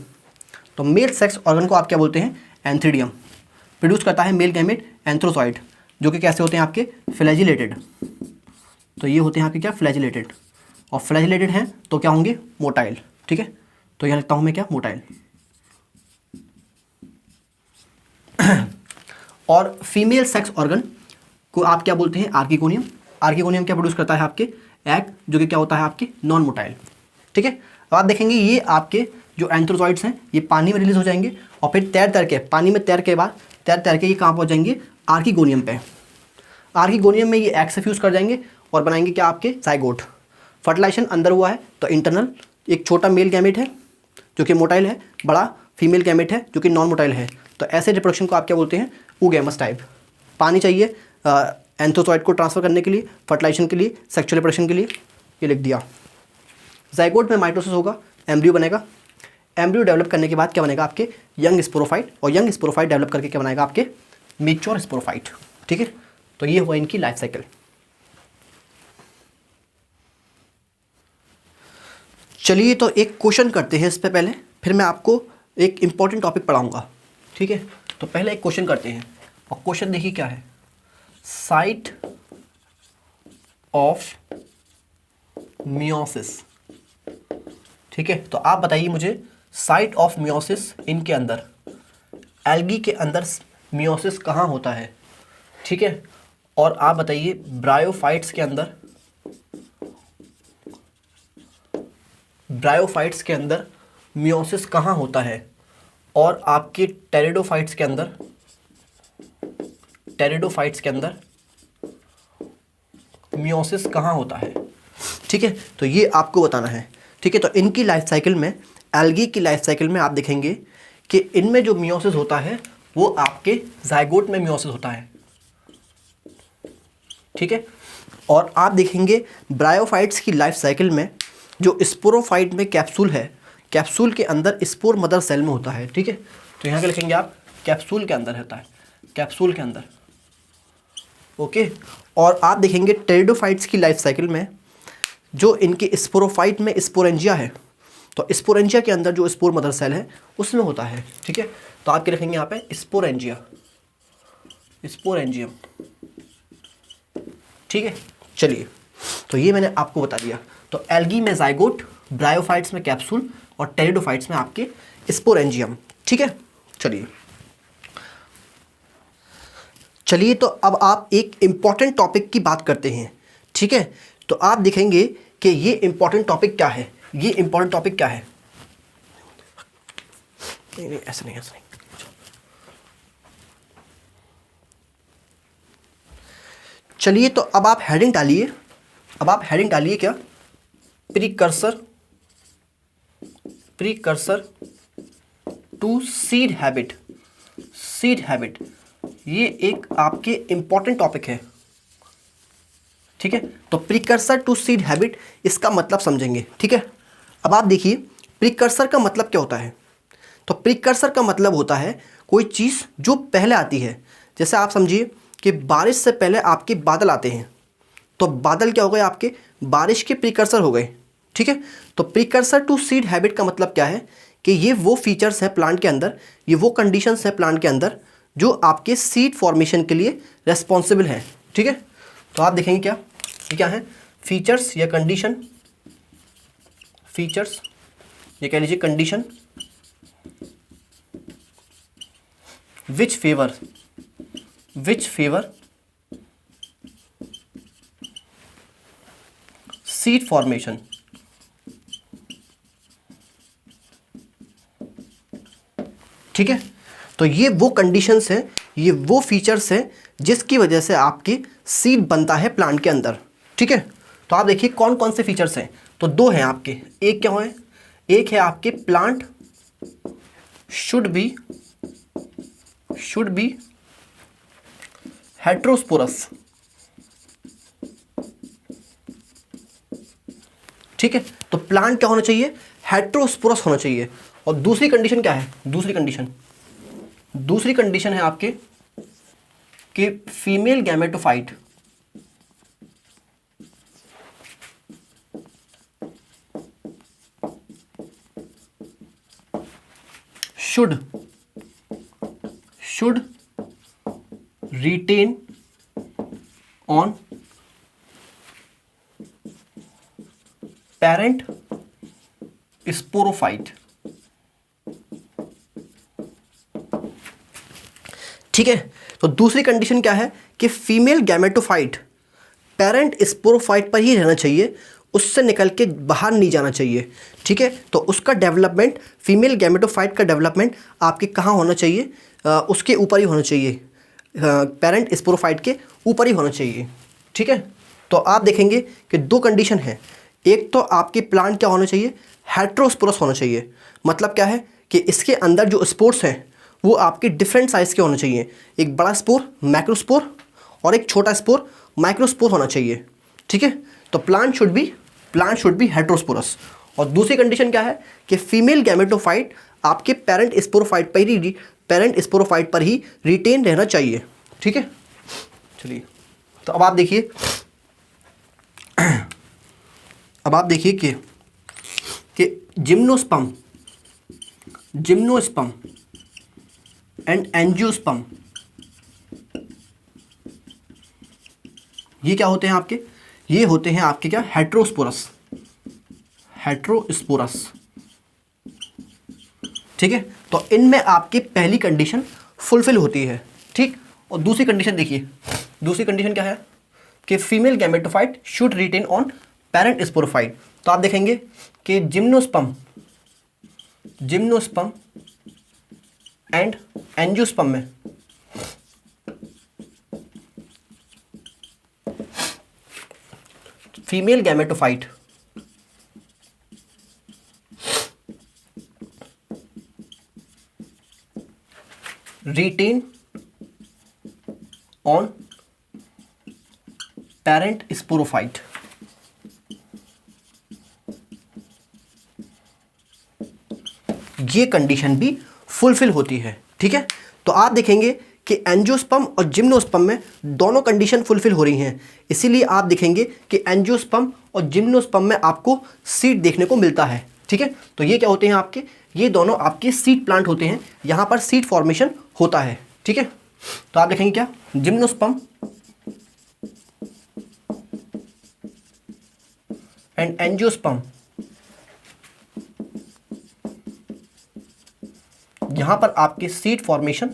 तो मेल सेक्स ऑर्गन को आप क्या बोलते हैं, एंथ्रीडियम। प्रोड्यूस करता है मेल गैमेट एंथ्रोजॉइड, जो कि कैसे होते हैं आपके, फ्लैजिलेटेड। तो ये होते हैं आपके क्या, फ्लैजिलेटेड, और फ्लैजिलेटेड हैं तो क्या होंगे, मोटाइल। ठीक है, तो यहाँ लिखता हूँ मैं क्या, मोटाइल। और फीमेल सेक्स ऑर्गन को आप क्या बोलते हैं, आर्किगोनियम। आर्किगोनियम क्या प्रोड्यूस करता है आपके, एग, जो कि क्या होता है आपके, नॉन मोटाइल। ठीक है, अब आप देखेंगे ये आपके जो एंथ्रोजॉइड्स हैं ये पानी में रिलीज हो जाएंगे, और फिर तैर तैर के पानी में तैर के बाद तैर के ये कहाँ पहुँच जाएंगे, आर्किगोनियम पे। आर्किगोनियम में ये एग से फ्यूज कर जाएंगे और बनाएंगे क्या आपके, जाइगोट। फर्टिलाइजेशन अंदर हुआ है तो इंटरनल, एक छोटा मेल गैमेट है जो कि मोटाइल है, बड़ा फीमेल गैमेट है जो कि नॉन मोटाइल है। तो ऐसे रिप्रोडक्शन को आप क्या बोलते हैं, oogamous टाइप। पानी चाहिए एंथ्रोजॉइड को ट्रांसफर करने के लिए, फर्टिलाइजेशन के लिए, सेक्सुअल रिप्रोडक्शन के लिए, ये लिख दिया। जाइगोट में माइटोसिस होगा, एम्ब्रियो बनेगा। एम्ब्रियो डेवलप करने के बाद क्या बनेगा आपके, यंग स्पोरोफाइट, और यंग स्पोरोफाइट डेवलप करके क्या बनाएगा आपके, मैच्योर स्पोरोफाइट। ठीक है, तो ये हुआ इनकी लाइफ साइकिल। चलिए तो एक क्वेश्चन करते हैं इस पे पहले, फिर मैं आपको एक इंपॉर्टेंट टॉपिक पढ़ाऊंगा। ठीक है, तो पहले एक क्वेश्चन करते हैं, और क्वेश्चन देखिए क्या है, साइट ऑफ मियोसिस। ठीक है, तो आप बताइए मुझे, साइट ऑफ मियोसिस इनके अंदर, एल्गी के अंदर मियोसिस कहाँ होता है। ठीक है, और आप बताइए ब्रायोफाइट्स के अंदर, ब्रायोफाइट्स के अंदर मियोसिस कहाँ होता है, और आपके टेरिडोफाइट्स के अंदर, टेरिडोफाइट्स के अंदर मियोसिस कहाँ होता है। ठीक है, तो ये आपको बताना है। ठीक है, तो इनकी लाइफ साइकिल में, एल्गी की लाइफ साइकिल में आप देखेंगे कि इनमें जो मियोसिस होता है वो आपके जाइगोट में मियोसिस होता है। ठीक है, और आप देखेंगे ब्रायोफाइट्स की लाइफ साइकिल में जो स्पोरोफाइट में कैप्सूल है, कैप्सूल के अंदर स्पोर मदर सेल में होता है, ठीक है। तो यहाँ के लिखेंगे आप कैप्सूल के अंदर होता है, कैप्सूल के अंदर, ओके। और आप देखेंगे टेरिडोफाइट्स की लाइफ साइकिल में जो इनके स्पोरोफाइट में स्पोरेंजिया है, तो स्पोरेंजिया के अंदर जो स्पोर मदर सेल है उसमें होता है, ठीक है। तो आपके लिखेंगे यहाँ पे स्पोरेंजिया, स्पोरेंजियम, ठीक है। चलिए, तो ये मैंने आपको बता दिया। तो एल्गी में जाइगोट, ब्रायोफाइट्स में कैप्सूल और टेरिडोफाइट्स में आपके स्पोरेंजियम, ठीक है। चलिए तो अब आप एक इम्पॉर्टेंट टॉपिक की बात करते हैं, ठीक है। तो आप देखेंगे कि ये इम्पॉर्टेंट टॉपिक क्या है, ये इम्पॉर्टेंट टॉपिक क्या है। नहीं नहीं, ऐसा नहीं, ऐसा नहीं। चलिए तो अब आप हेडिंग डालिए, अब आप हेडिंग डालिए क्या, precursor, precursor to seed habit, seed habit. ये एक आपके इंपॉर्टेंट टॉपिक है, ठीक है। तो प्रीकर्सर टू सीड हैबिट, इसका मतलब समझेंगे, ठीक है। अब आप देखिए प्रीकर्सर का मतलब क्या होता है। तो प्रीकर्सर का मतलब होता है कोई चीज़ जो पहले आती है। जैसे आप समझिए कि बारिश से पहले आपके बादल आते हैं, तो बादल क्या हो गए, आपके बारिश के प्रीकर्सर हो गए, ठीक है। तो प्रीकर्सर टू सीड हैबिट का मतलब क्या है कि ये वो फीचर्स हैं प्लांट के अंदर, ये वो कंडीशंस हैं प्लांट के अंदर जो आपके सीड फॉर्मेशन के लिए रेस्पॉन्सिबल हैं, ठीक है। तो आप देखेंगे क्या, ये क्या है, फीचर्स या कंडीशन, फीचर्स ये कह लीजिए condition which favour seed formation, ठीक है। तो ये वो कंडीशंस हैं, ये वो फीचर्स हैं जिसकी वजह से आपकी सीड बनता है प्लांट के अंदर, ठीक है। तो आप देखिए कौन कौन से फीचर्स हैं। तो दो हैं आपके, एक क्या है, एक है आपके प्लांट शुड बी हेट्रोस्पोरस, ठीक है। तो प्लांट क्या होना चाहिए, हेट्रोस्पोरस होना चाहिए। और दूसरी कंडीशन क्या है, दूसरी कंडीशन है आपके कि female gametophyte should retain on parent sporophyte, ठीक है। तो दूसरी कंडीशन क्या है कि फीमेल गैमेटोफाइट पेरेंट स्पोरोफाइट पर ही रहना चाहिए, उससे निकल के बाहर नहीं जाना चाहिए, ठीक है। तो उसका डेवलपमेंट, फीमेल गैमेटोफाइट का डेवलपमेंट आपके कहाँ होना चाहिए, उसके ऊपर ही होना चाहिए, पेरेंट स्पोरोफाइट के ऊपर ही होना चाहिए, ठीक है। तो आप देखेंगे कि दो कंडीशन है, एक तो आपकी प्लांट क्या होना चाहिए, हेट्रोस्पोरस होना चाहिए। मतलब क्या है कि इसके अंदर जो स्पोर्स हैं वो आपके डिफरेंट साइज़ के होने चाहिए, एक बड़ा स्पोर मैक्रोस्पोर और एक छोटा स्पोर माइक्रोस्पोर होना चाहिए, ठीक है। तो प्लांट शुड बी हेट्रोस्पोरस। और दूसरी कंडीशन क्या है कि फीमेल गैमेटोफाइट आपके पेरेंट स्पोरोफाइट पर ही रिटेन रहना चाहिए, ठीक है। चलिए तो अब आप देखिए कि जिम्नोस्पर्म एंड एंजियोस्पर्म ये क्या होते हैं आपके, ये होते हैं आपके क्या, हेट्रोस्पोरस, ठीक है। तो इनमें आपकी पहली कंडीशन फुलफिल होती है, ठीक। और दूसरी कंडीशन देखिए, दूसरी कंडीशन क्या है कि female gametophyte should retain on parent sporophyte. तो आप देखेंगे कि जिम्नोस्पर्म एंड एंजियोस्पर्म में female gametophyte retain on parent sporophyte, ये कंडीशन भी फुलफिल होती है। ठीक है, तो आप देखेंगे कि एंजियोस्पर्म और जिम्नोस्पर्म में दोनों कंडीशन फुलफिल हो रही हैं, इसीलिए आप देखेंगे कि एंजियोस्पर्म और जिम्नोस्पर्म में आपको सीड देखने को मिलता है। ठीक है, तो ये क्या होते हैं आपके, ये दोनों आपके सीड प्लांट होते हैं, यहाँ पर सीड फॉर्मेशन होता है। ठीक है, तो आप देखेंगे क्या, जिम्नोस्पर्म एंड एंजियोस्पर्म, यहां पर आपके सीड फॉर्मेशन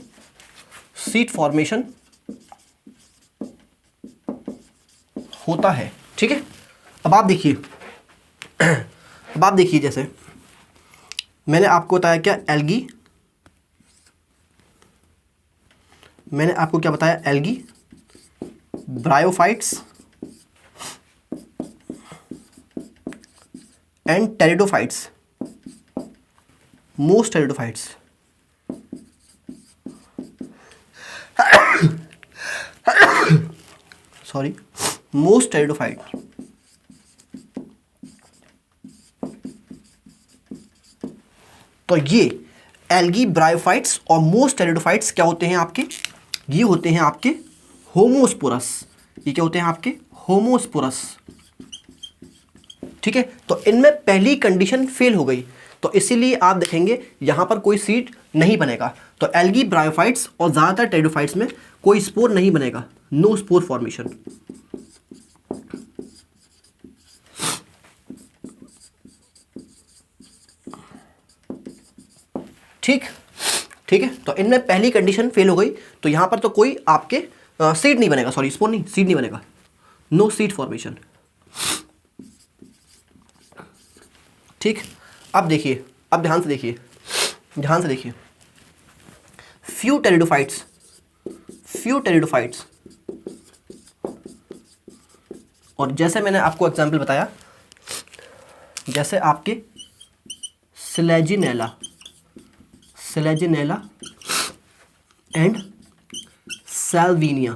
होता है। ठीक है, अब आप देखिए जैसे मैंने आपको बताया क्या, एल्गी, मैंने आपको क्या बताया, algae, bryophytes and pteridophytes, most pteridophytes, sorry, most pteridophyte. तो ये एल्गी, ब्रायोफाइट्स और मोस्ट टेरिडोफाइट्स क्या होते हैं आपके, ये होते हैं आपके होमोस्पोरस। ये क्या होते हैं आपके, होमोस्पोरस। ठीक है, तो इनमें पहली कंडीशन फेल हो गई, तो इसीलिए आप देखेंगे यहां पर कोई सीड नहीं बनेगा। तो एल्गी, ब्रायोफाइट्स और ज़्यादातर टेरिडोफाइट्स में कोई स्पोर नहीं बनेगा, नो स्पोर फॉर्मेशन। ठीक है, तो इनमें पहली कंडीशन फेल हो गई, तो यहां पर तो कोई आपके सीड नहीं बनेगा, सॉरी स्पोर नहीं, सीड नहीं बनेगा, नो सीड फॉर्मेशन। ठीक, अब देखिए, अब ध्यान से देखिए, फ्यू टेरिडोफाइट्स और जैसे मैंने आपको एग्जांपल बताया, जैसे आपके स्लेजिनेला एंड सैल्विनिया।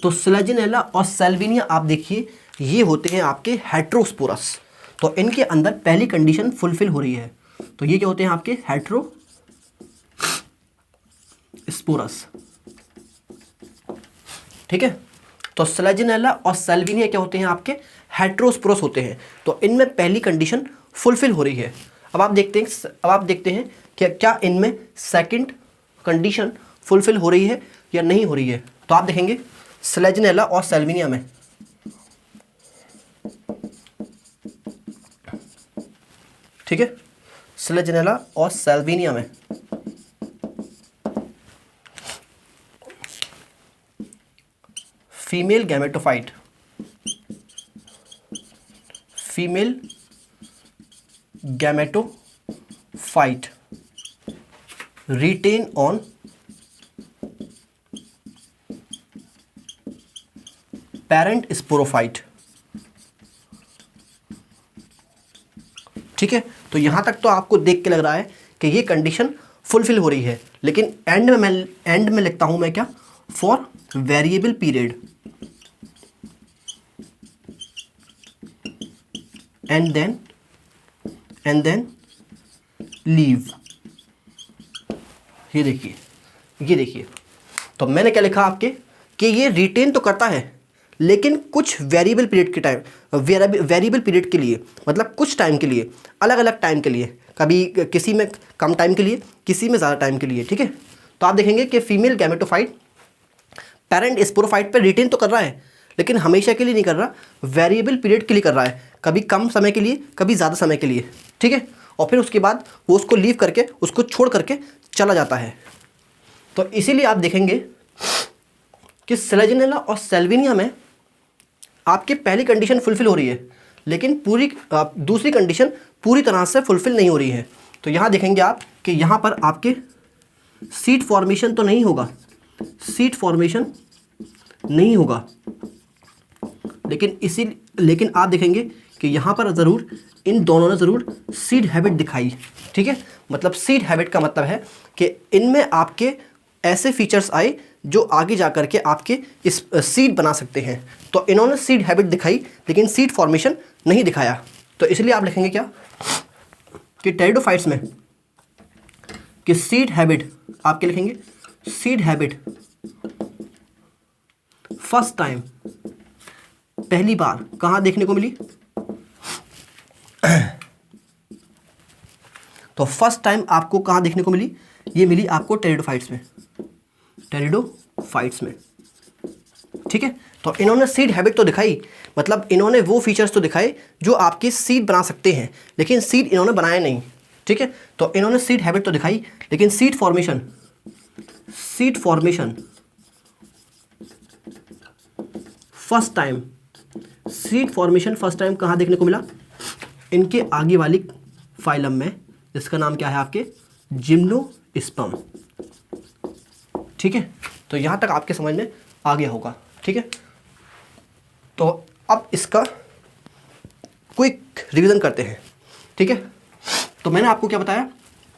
तो स्लेजिनेला और सैल्विनिया आप देखिए, ये होते हैं आपके हेट्रोस्पोरस, तो इनके अंदर पहली कंडीशन फुलफिल हो रही है, तो ये क्या होते हैं आपके, हेट्रोस्पोरस। ठीक है, तो स्लेजिनेला और सैल्विनिया क्या होते हैं आपके, हेट्रोस्पोरस होते हैं, तो इनमें पहली कंडीशन फुलफिल हो रही है। अब आप देखते हैं कि क्या इनमें सेकंड कंडीशन फुलफिल हो रही है या नहीं हो रही है। तो आप देखेंगे स्लेजिनेला और सैल्विनिया में, ठीक है, स्लेजिनेला और सैल्विनिया में female gametophyte retain on parent sporophyte। ठीक है, तो यहां तक तो आपको देख के लग रहा है कि ये कंडीशन फुलफिल हो रही है, लेकिन एंड में लिखता हूं मैं क्या, for variable period and then leave. ये देखिए, तो मैंने क्या लिखा आपके कि ये रिटेन तो करता है, लेकिन कुछ वेरिएबल पीरियड के लिए, मतलब कुछ टाइम के लिए, अलग अलग टाइम के लिए, कभी किसी में कम टाइम के लिए, किसी में ज़्यादा टाइम के लिए। ठीक है, तो आप देखेंगे कि फीमेल गैमेटोफाइट पेरेंट स्पोरोफाइट पर रिटेन तो कर रहा है, लेकिन हमेशा के लिए नहीं कर रहा, वेरिएबल पीरियड के लिए कर रहा है, कभी कम समय के लिए, कभी ज़्यादा समय के लिए। ठीक है, और फिर उसके बाद वो उसको लीव करके, उसको छोड़ करके चला जाता है। तो इसीलिए आप देखेंगे कि स्लेजिनेला और सैल्विनिया में आपकी पहली कंडीशन फुलफिल हो रही है, लेकिन दूसरी कंडीशन पूरी तरह से फुलफिल नहीं हो रही है। तो यहाँ देखेंगे आप कि यहाँ पर आपके सीड फॉर्मेशन तो नहीं होगा, लेकिन आप देखेंगे कि यहाँ पर ज़रूर इन दोनों ने ज़रूर सीड हैबिट दिखाई। ठीक है, मतलब सीड हैबिट का मतलब है कि इनमें आपके ऐसे फीचर्स आए जो आगे जा कर के आपके इस सीड बना सकते हैं। तो इन्होंने सीड हैबिट दिखाई, लेकिन सीड फॉर्मेशन नहीं दिखाया। तो इसलिए आप लिखेंगे क्या कि टेरिडोफाइट्स में कि सीड हैबिट आपके लिखेंगे, सीड हैबिट फर्स्ट टाइम, पहली बार कहां देखने को मिली? तो फर्स्ट टाइम आपको कहां देखने को मिली? ये मिली आपको टेरिडोफाइट्स में, टेरिडोफाइट्स में। ठीक है, तो इन्होंने सीड हैबिट तो दिखाई, मतलब इन्होंने वो फीचर्स तो दिखाए जो आपके सीड बना सकते हैं, लेकिन सीड इन्होंने बनाया नहीं। ठीक है, तो इन्होंने सीड हैबिट तो दिखाई, लेकिन seed formation first time, seed formation first time कहाँ देखने को मिला? इनके आगे वाली फाइलम में, जिसका नाम क्या है आपके? जिम्नोस्पर्म। ठीक है, तो यहाँ तक आपके समझ में आ गया होगा। ठीक है, तो अब इसका क्विक रिवीजन करते हैं। ठीक है, तो मैंने आपको क्या बताया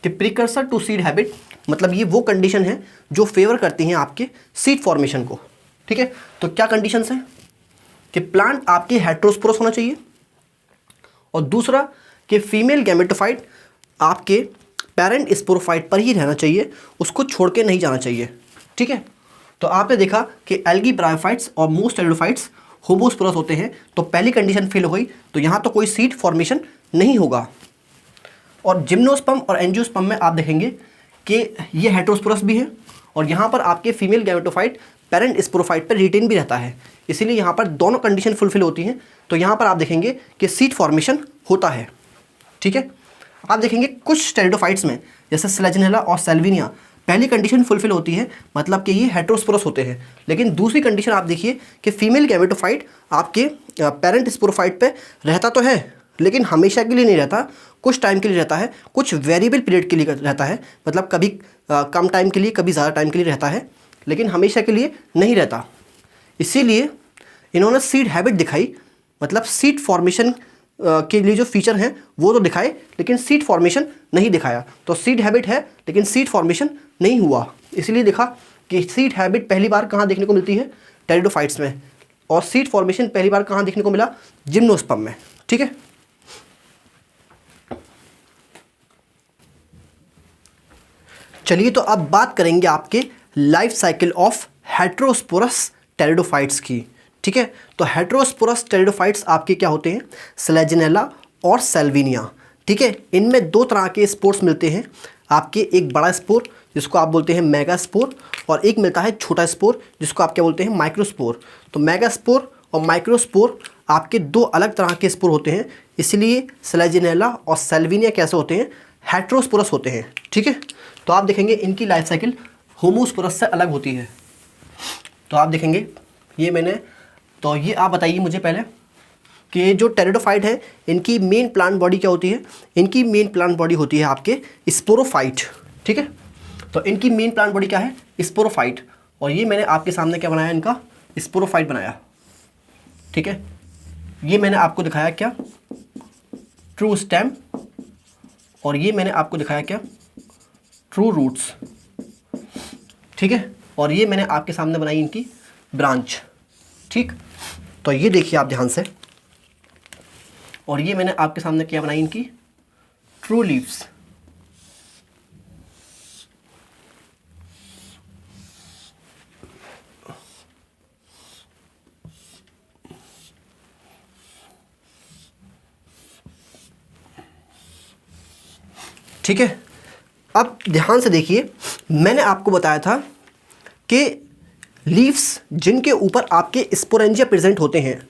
कि प्रीकर्सर टू सीड हैबिट, मतलब ये वो कंडीशन है जो फेवर करती हैं आपके सीड फॉर्मेशन को। ठीक है, तो क्या कंडीशंस हैं? कि प्लांट आपके हेटेरोस्पोरस होना चाहिए, और दूसरा कि फीमेल गैमेटोफाइट आपके पेरेंट स्पोरोफाइट पर ही रहना चाहिए, उसको छोड़ के नहीं जाना चाहिए। ठीक है, तो आपने देखा कि एल्गी ब्रायोफाइट्स और मोस्ट टेरिडोफाइट्स होमोस्पोरस होते हैं, तो पहली कंडीशन फेल हो गई, तो यहाँ तो कोई सीड फॉर्मेशन नहीं होगा। और जिम्नोस्पर्म और एंजियोस्पर्म में आप देखेंगे कि ये हेटेरोस्पोरस भी है, और यहाँ पर आपके फीमेल गैमेटोफाइट पेरेंट स्पोरोफाइट पर रिटेन भी रहता है, इसीलिए यहाँ पर दोनों कंडीशन फुलफिल होती हैं, तो यहाँ पर आप देखेंगे कि सीड फॉर्मेशन होता है। ठीक है, आप देखेंगे कुछ टेरिडोफाइट्स में, जैसे स्लेजिनेला और सेल्विनिया, पहली कंडीशन फुलफिल होती है, मतलब कि ये हेटेरोस्पोरस होते हैं, लेकिन दूसरी कंडीशन आप देखिए कि फीमेल गैमेटोफाइट आपके पेरेंट स्पोरोफाइट पे रहता तो है, लेकिन हमेशा के लिए नहीं रहता, कुछ टाइम के लिए रहता है, कुछ वेरिएबल पीरियड के लिए रहता है, मतलब कभी कम टाइम के लिए, कभी ज़्यादा टाइम के लिए रहता है, लेकिन हमेशा के लिए नहीं रहता। इसीलिए इन्होंने सीड हैबिट दिखाई, मतलब सीड फॉर्मेशन के लिए जो फीचर हैं वो तो दिखाए, लेकिन सीड फॉर्मेशन नहीं दिखाया। तो सीड हैबिट है लेकिन सीड फॉर्मेशन नहीं हुआ, इसलिए देखा कि सीड हैबिट पहली बार कहाँ देखने को मिलती है? टेरिडोफाइट्स में, और सीड फॉर्मेशन पहली बार कहाँ देखने को मिला? जिम्नोस्पर्म में। ठीक है, चलिए तो अब बात करेंगे आपके life cycle of heterosporous pteridophytes की। ठीक है, तो हेटेरोस्पोरस टेरिडोफाइट्स आपके क्या होते हैं? स्लेजिनेला और सेल्विनिया। ठीक है, इनमें दो तरह के स्पोर्स मिलते हैं आपके, एक बड़ा स्पोर जिसको आप बोलते हैं मेगा स्पोर, और एक मिलता है छोटा स्पोर जिसको आप क्या बोलते हैं? माइक्रोस्पोर। तो मेगा स्पोर और माइक्रोस्पोर आपके दो अलग तरह के स्पोर होते हैं, इसलिए स्लेजिनेला और सेल्विनिया कैसे होते हैं? हेटेरोस्पोरस होते हैं। ठीक है, तो आप देखेंगे इनकी लाइफ साइकिल होमोस्पोरस से अलग होती है। तो आप देखेंगे तो ये आप बताइए मुझे पहले कि जो टेरिडोफाइट है इनकी मेन प्लांट बॉडी क्या होती है? इनकी मेन प्लांट बॉडी होती है आपके स्पोरोफाइट। ठीक है, तो इनकी मेन प्लांट बॉडी क्या है? स्पोरोफाइट, और ये मैंने आपके सामने क्या बनाया? इनका स्पोरोफाइट बनाया। ठीक है, ये मैंने आपको दिखाया क्या? ट्रू स्टेम, और ये मैंने आपको दिखाया क्या? True roots. ठीक है, और ये मैंने आपके सामने बनाई इनकी ब्रांच। ठीक, तो ये देखिए आप ध्यान से, और ये मैंने आपके सामने क्या बनाई? इनकी ट्रू लीव्स। ठीक है, अब ध्यान से देखिए, मैंने आपको बताया था कि लीव्स जिनके ऊपर आपके स्पोरेंजिया प्रेजेंट होते हैं,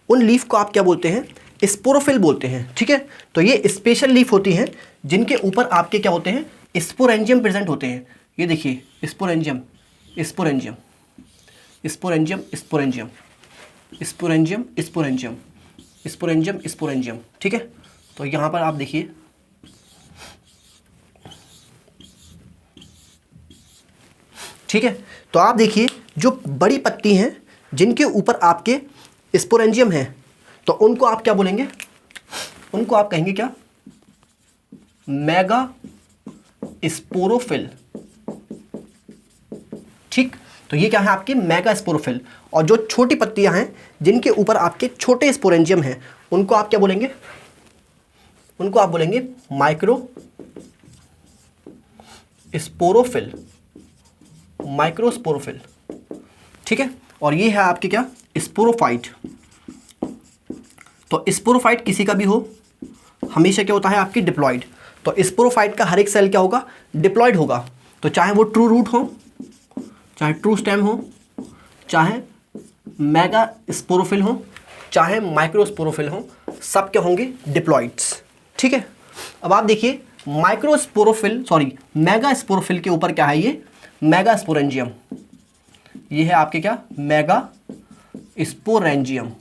उन लीफ को आप क्या बोलते हैं? स्पोरोफिल बोलते हैं। ठीक है, तो ये स्पेशल लीफ होती हैं जिनके ऊपर आपके क्या होते हैं? स्पोरेंजियम प्रेजेंट होते हैं। ये देखिए, sporangium, sporangium, sporangium, sporangium, sporangium, sporangium, sporangium, sporangium. ठीक है, तो यहाँ पर आप देखिए, ठीक है, तो आप देखिए जो बड़ी पत्ती हैं जिनके ऊपर आपके स्पोरेंजियम है, तो उनको आप क्या बोलेंगे? उनको आप कहेंगे क्या? Mega sporophyll. ठीक, तो ये क्या है? आपके मेगा स्पोरोफिल। और जो छोटी पत्तियां हैं जिनके ऊपर आपके छोटे स्पोरेंजियम हैं, उनको आप क्या बोलेंगे? उनको आप बोलेंगे माइक्रो स्पोरोफिल, माइक्रोस्पोरोफिल, ठीक है। और ये है आपके क्या, स्पोरोफाइट। तो स्पोरोफाइट किसी का भी हो, हमेशा क्या होता है आपकी डिप्लॉयड। तो स्पोरोफाइट का हर एक सेल क्या होगा, डिप्लॉयड होगा। तो चाहे वो ट्रू रूट हो, चाहे ट्रू स्टेम हो, चाहे मेगा स्पोरोफिल हो, चाहे माइक्रोस्पोरोफिल हो, सब क्या होंगे, डिप्लॉइड्स, ठीक है। अब आप देखिए मेगा स्पोरोफिल के ऊपर क्या है, ये मेगा स्पोरेंजियम, ये है आपके क्या, मेगा स्पोरेंजियम,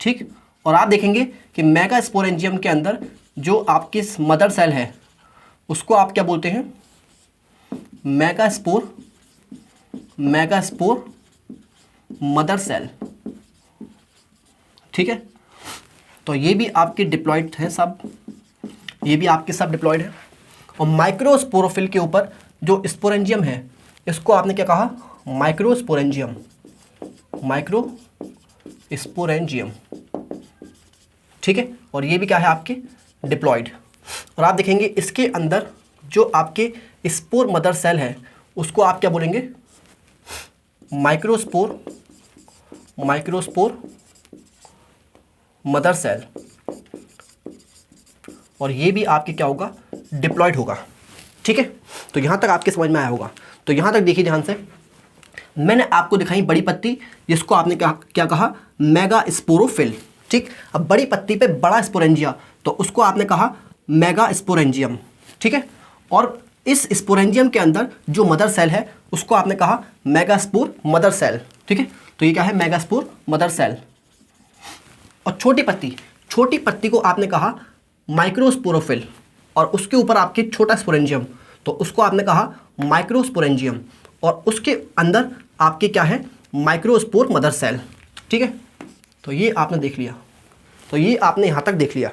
ठीक। और आप देखेंगे कि मेगा स्पोरेंजियम के अंदर जो आपकी मदर सेल है उसको आप क्या बोलते हैं, मेगास्पोर मदर सेल, ठीक है। तो ये भी आपके डिप्लॉयड है सब, ये भी आपके सब डिप्लॉयड है। और माइक्रोस्पोरोफिल के ऊपर जो स्पोरेंजियम है इसको आपने क्या कहा, माइक्रोस्पोरेंजियम, ठीक है। और ये भी क्या है आपके डिप्लॉयड। और आप देखेंगे इसके अंदर जो आपके स्पोर मदर सेल है उसको आप क्या बोलेंगे, माइक्रोस्पोर मदर सेल। और ये भी आपके क्या होगा, डिप्लॉयड होगा, ठीक है। तो यहां तक आपके समझ में आया होगा। तो यहां तक देखिए ध्यान से, मैंने आपको दिखाई बड़ी पत्ती, जिसको आपने क्या कहा, मेगा स्पोरोफिल, ठीक। अब बड़ी पत्ती पे बड़ा स्पोरेंजिया, तो उसको आपने कहा मेगा स्पोरेंजियम, ठीक है। और इस स्पोरेंजियम के अंदर जो मदर सेल है उसको आपने कहा मेगास्पोर मदर सेल, ठीक है। तो ये क्या है, मेगास्पोर मदर सेल। और छोटी पत्ती को आपने कहा माइक्रोस्पोरोफिल, और उसके ऊपर आपके छोटा स्पोरेंजियम, तो उसको आपने कहा माइक्रोस्पोरेंजियम, और उसके अंदर आपके क्या है, माइक्रोस्पोर मदर सेल, ठीक है। तो ये आपने देख लिया, तो ये आपने यहाँ तक देख लिया।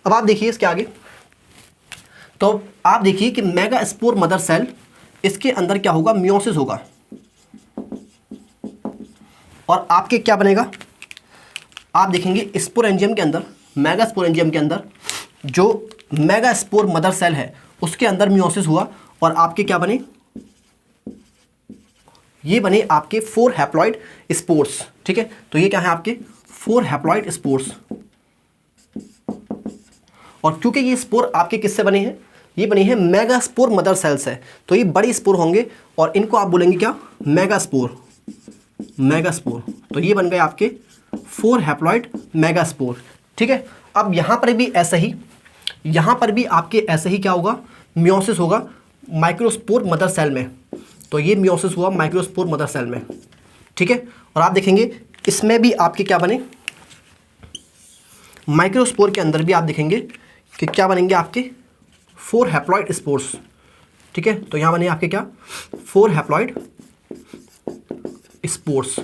अब आप देखिए इसके आगे, तो आप देखिए कि मेगा स्पोर मदर सेल, इसके अंदर क्या होगा, मियोसिस होगा। और आपके क्या बनेगा, आप देखेंगे स्पोरेंजियम के अंदर, मेगा स्पोरेंजियम के अंदर जो मेगा स्पोर मदर सेल है उसके अंदर मियोसिस हुआ, और आपके क्या बने, ये बने आपके 4 हैप्लॉइड स्पोर्स, ठीक है। तो ये क्या है आपके 4 हैप्लॉइड स्पोर्स। और क्योंकि ये स्पोर आपके किससे बने हैं, ये बने हैं मेगा स्पोर मदर सेल से, तो ये बड़ी स्पोर होंगे, और इनको आप बोलेंगे क्या, मेगा स्पोर। तो ये बन गए आपके 4 हैप्लॉइड मेगा स्पोर, ठीक है। अब यहाँ पर भी ऐसा ही, यहाँ पर भी आपके ऐसे ही क्या होगा, मियोसिस होगा माइक्रोस्पोर मदर सेल में। तो ये मियोसिस हुआ माइक्रोस्पोर मदर सेल में, ठीक है। और आप देखेंगे इसमें भी आपके क्या बने, माइक्रोस्पोर के अंदर भी आप देखेंगे कि क्या बनेंगे आपके 4 हैप्लॉइड स्पोर्स, ठीक है। तो यहाँ बने आपके क्या, 4 हैप्लॉइड स्पोर्स,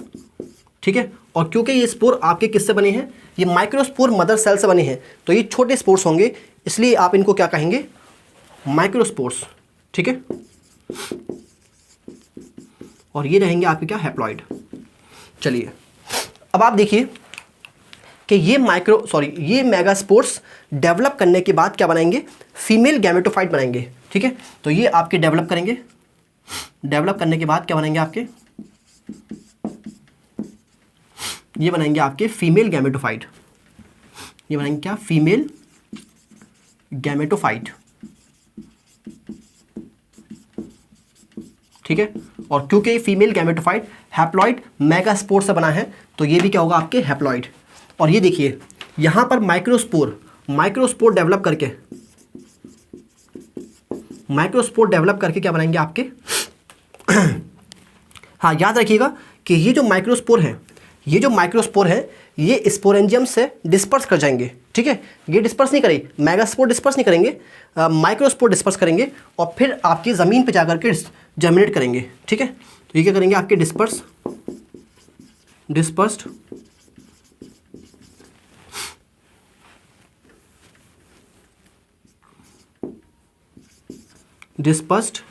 ठीक है। और क्योंकि ये स्पोर आपके किससे बने हैं, ये माइक्रोस्पोर मदर सेल से बने हैं, तो ये छोटे स्पोर्स होंगे, इसलिए आप इनको क्या कहेंगे, माइक्रोस्पोर्स, ठीक है। और ये रहेंगे आपके क्या, हैप्लॉइड। चलिए अब आप देखिए कि ये मेगास्पोर्स डेवलप करने के बाद क्या बनाएंगे, फीमेल गैमेटोफाइट बनाएंगे, ठीक है। तो ये आपके डेवलप करेंगे, डेवलप करने के बाद क्या बनाएंगे आपके, ये बनाएंगे आपके फीमेल गैमेटोफाइट, ये बनाएंगे क्या, फीमेल गैमेटोफाइट, ठीक है। और क्योंकि फीमेल गैमेटोफाइट हैप्लॉइड मेगास्पोर से बना है, तो ये भी क्या होगा आपके हैप्लॉइड। और ये देखिए यहां पर माइक्रोस्पोर डेवलप करके क्या बनाएंगे आपके हाँ, याद रखिएगा कि ये जो माइक्रोस्पोर है ये स्पोरेंजियम से डिस्पर्स कर जाएंगे, ठीक है। ये डिस्पर्स नहीं करेंगे, मेगास्पोर डिस्पर्स नहीं करेंगे, माइक्रोस्पोर डिस्पर्स करेंगे, और फिर आपकी ज़मीन पे जाकर के जर्मिनेट करेंगे, ठीक है। तो ये क्या करेंगे आपके डिस्पर्स्ड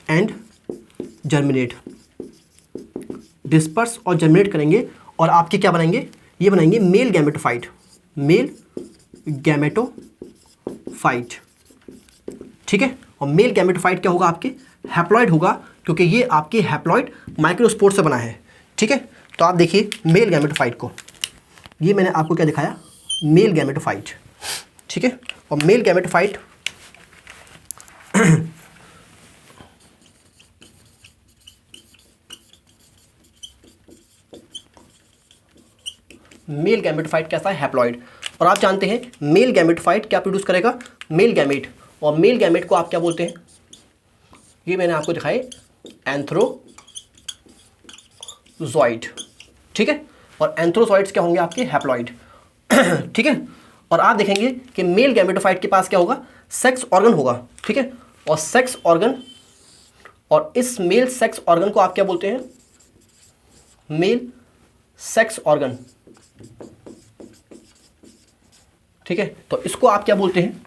एंड जर्मिनेट, डिस्पर्स और जर्मिनेट करेंगे, और आपके क्या बनाएंगे, ये बनाएंगे मेल गैमेटोफाइट, ठीक है। और मेल गैमेटोफाइट क्या होगा आपके, हैप्लॉइड होगा, क्योंकि ये आपके हैप्लॉइड माइक्रोस्पोर से बना है। ठीक है, तो आप देखिए मेल गैमेटोफाइट को, ये मैंने आपको क्या दिखाया, मेल गैमेटोफाइट। ठीक है, और मेल गैमेटोफाइट मेल गैमेटोफाइट कैसा है, हैप्लॉइड। और आप जानते हैं मेल गैमेटोफाइट क्या प्रोड्यूस करेगा, मेल गैमेट। और मेल गैमेट को आप क्या बोलते हैं, ये मैंने आपको दिखाए एंथ्रोजॉइड। ठीक है, और एंथ्रोजॉइड्स क्या होंगे आपके, हैप्लॉइड। ठीक है, और आप देखेंगे कि मेल गैमेटोफाइट के पास क्या होगा, सेक्स ऑर्गन होगा। ठीक है, और सेक्स ऑर्गन, और इस मेल सेक्स ऑर्गन को आप क्या बोलते हैं, मेल सेक्स ऑर्गन। ठीक है, तो इसको आप क्या बोलते हैं,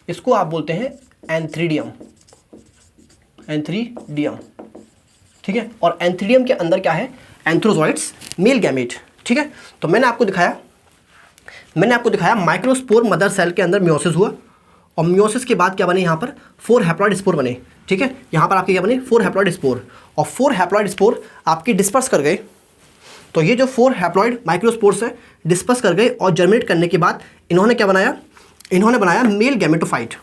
इसको आप बोलते हैं एंथ्रीडियम, एंथ्रीडियम। ठीक है, और एंथ्रीडियम के अंदर क्या है, एंथ्रोजॉइड्स, मेल गैमेट। ठीक है, तो मैंने आपको दिखाया माइक्रोस्पोर मदर सेल के अंदर मियोसिस हुआ, और मियोसिस के बाद क्या बने, यहाँ पर 4 हैप्लॉइड स्पोर बने। ठीक है, यहाँ पर आपके क्या बने, 4 हैप्लॉइड स्पोर, और 4 हैप्लॉइड स्पोर आपके डिस्पर्स कर गए। तो ये जो 4 हैप्लॉइड माइक्रोस्पोर्स है डिस्पर्स कर गए, और जर्मिनेट करने के बाद इन्होंने क्या बनाया, इन्होंने बनाया मेल गैमेटोफाइट।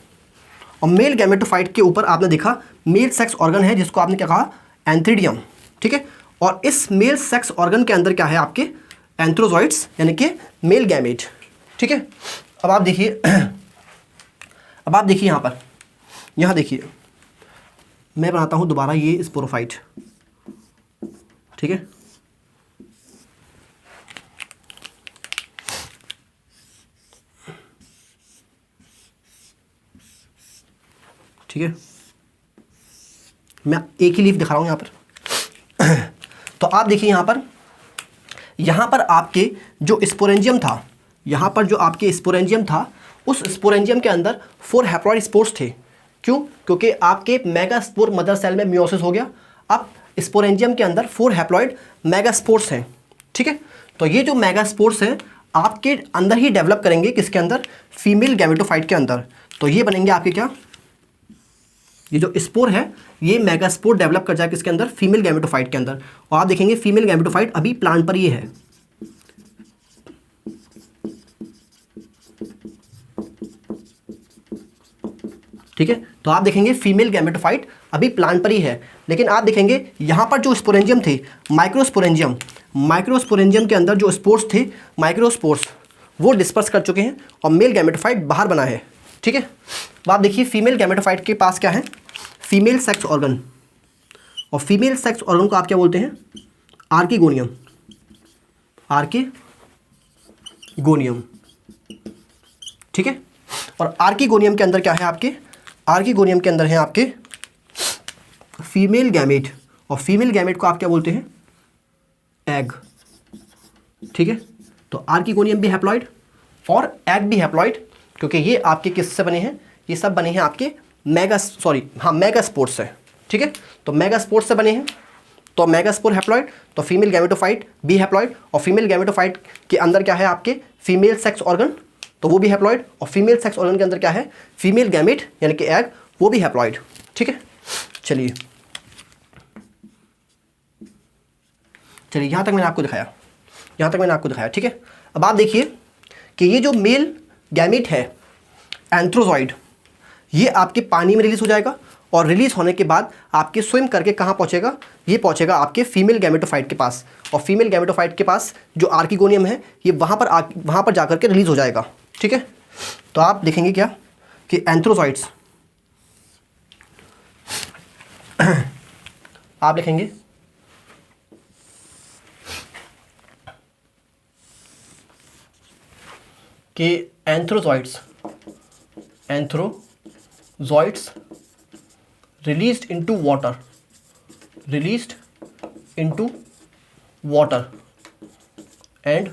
और मेल गैमेटोफाइट के ऊपर आपने देखा मेल सेक्स ऑर्गन है, जिसको आपने क्या कहा, एंथ्रीडियम। ठीक है, और इस मेल सेक्स ऑर्गन के अंदर क्या है आपके, एंथ्रोजॉइड्स यानी कि मेल गैमेट। ठीक है, अब आप देखिए यहाँ देखिए मैं बनाता हूँ दोबारा ये स्पोरोफाइट। ठीक है, ठीक है, मैं एक ही लीफ दिखा रहा हूँ यहाँ पर। तो आप देखिए यहाँ पर आपके जो स्पोरेंजियम था, यहाँ पर जो आपके स्पोरेंजियम था, उस स्पोरेंजियम के अंदर 4 हैप्लॉइड स्पोर्स थे। क्यों, क्योंकि आपके मेगास्पोर मदर सेल में मियोसिस हो गया। अब स्पोरेंजियम के अंदर 4 हैप्लॉइड मेगास्पोर्स हैं। ठीक है, तो ये जो मेगास्पोर्स हैं आपके अंदर ही डेवलप करेंगे, किसके अंदर, फीमेल गैमेटोफाइट के अंदर। तो ये बनेंगे आपके क्या, ये जो स्पोर है ये मेगास्पोर डेवलप कर जाएगा किसके अंदर, फीमेल गैमेटोफाइट के अंदर। और आप देखेंगे फीमेल गैमेटोफाइट अभी प्लांट पर ही है। ठीक है, तो आप देखेंगे फीमेल गैमेटोफाइट अभी प्लांट पर ही है, लेकिन आप देखेंगे यहाँ पर जो स्पोरेंजियम थे, माइक्रोस्पोरेंजियम के अंदर जो स्पोर्स थे, माइक्रोस्पोर्स, वो डिस्पर्स कर चुके हैं और मेल गैमेटोफाइट बाहर बना है। ठीक है, तो आप देखिए फीमेल गैमेटोफाइट के पास क्या है, फीमेल सेक्स ऑर्गन। और फीमेल सेक्स ऑर्गन को आप क्या बोलते हैं, आर्किगोनियम, आर्किगोनियम। ठीक है, और आर्किगोनियम के अंदर क्या है आपके, आर्किगोनियम के अंदर है आपके फीमेल गैमेट, और फीमेल गैमेट को आप क्या बोलते हैं, एग। ठीक है, तो आर्किगोनियम भी हैप्लॉइड और एग भी हैप्लॉइड, क्योंकि ये आपके किससे बने हैं, ये सब बने हैं आपके मेगास्पोर्स से। ठीक है, तो मेगास्पोर्स से बने हैं, तो मेगास्पोर हैप्लॉइड, तो फीमेल गैमेटोफाइट भी हैप्लॉइड, और फीमेल गैमेटोफाइट के अंदर क्या है आपके फीमेल सेक्स ऑर्गन, तो वो भी हैप्लॉइड, और फीमेल सेक्स ऑर्गन के अंदर क्या है, फीमेल गैमेट यानी कि एग, वो भी हैप्लॉइड। ठीक है, चलिए यहाँ तक मैंने आपको दिखाया। ठीक है, अब आप देखिए कि ये जो मेल गैमेट है एंथ्रोजॉइड, ये आपके पानी में रिलीज हो जाएगा, और रिलीज होने के बाद आपके स्विम करके कहाँ पहुँचेगा, ये पहुँचेगा आपके फीमेल गैमेटोफाइट के पास, और फीमेल गैमेटोफाइट के पास जो आर्किगोनियम है ये वहाँ पर जाकर के रिलीज हो जाएगा। ठीक है, तो आप देखेंगे क्या कि एंथ्रोजॉइड्स आप लिखेंगे कि antherozoids released into water and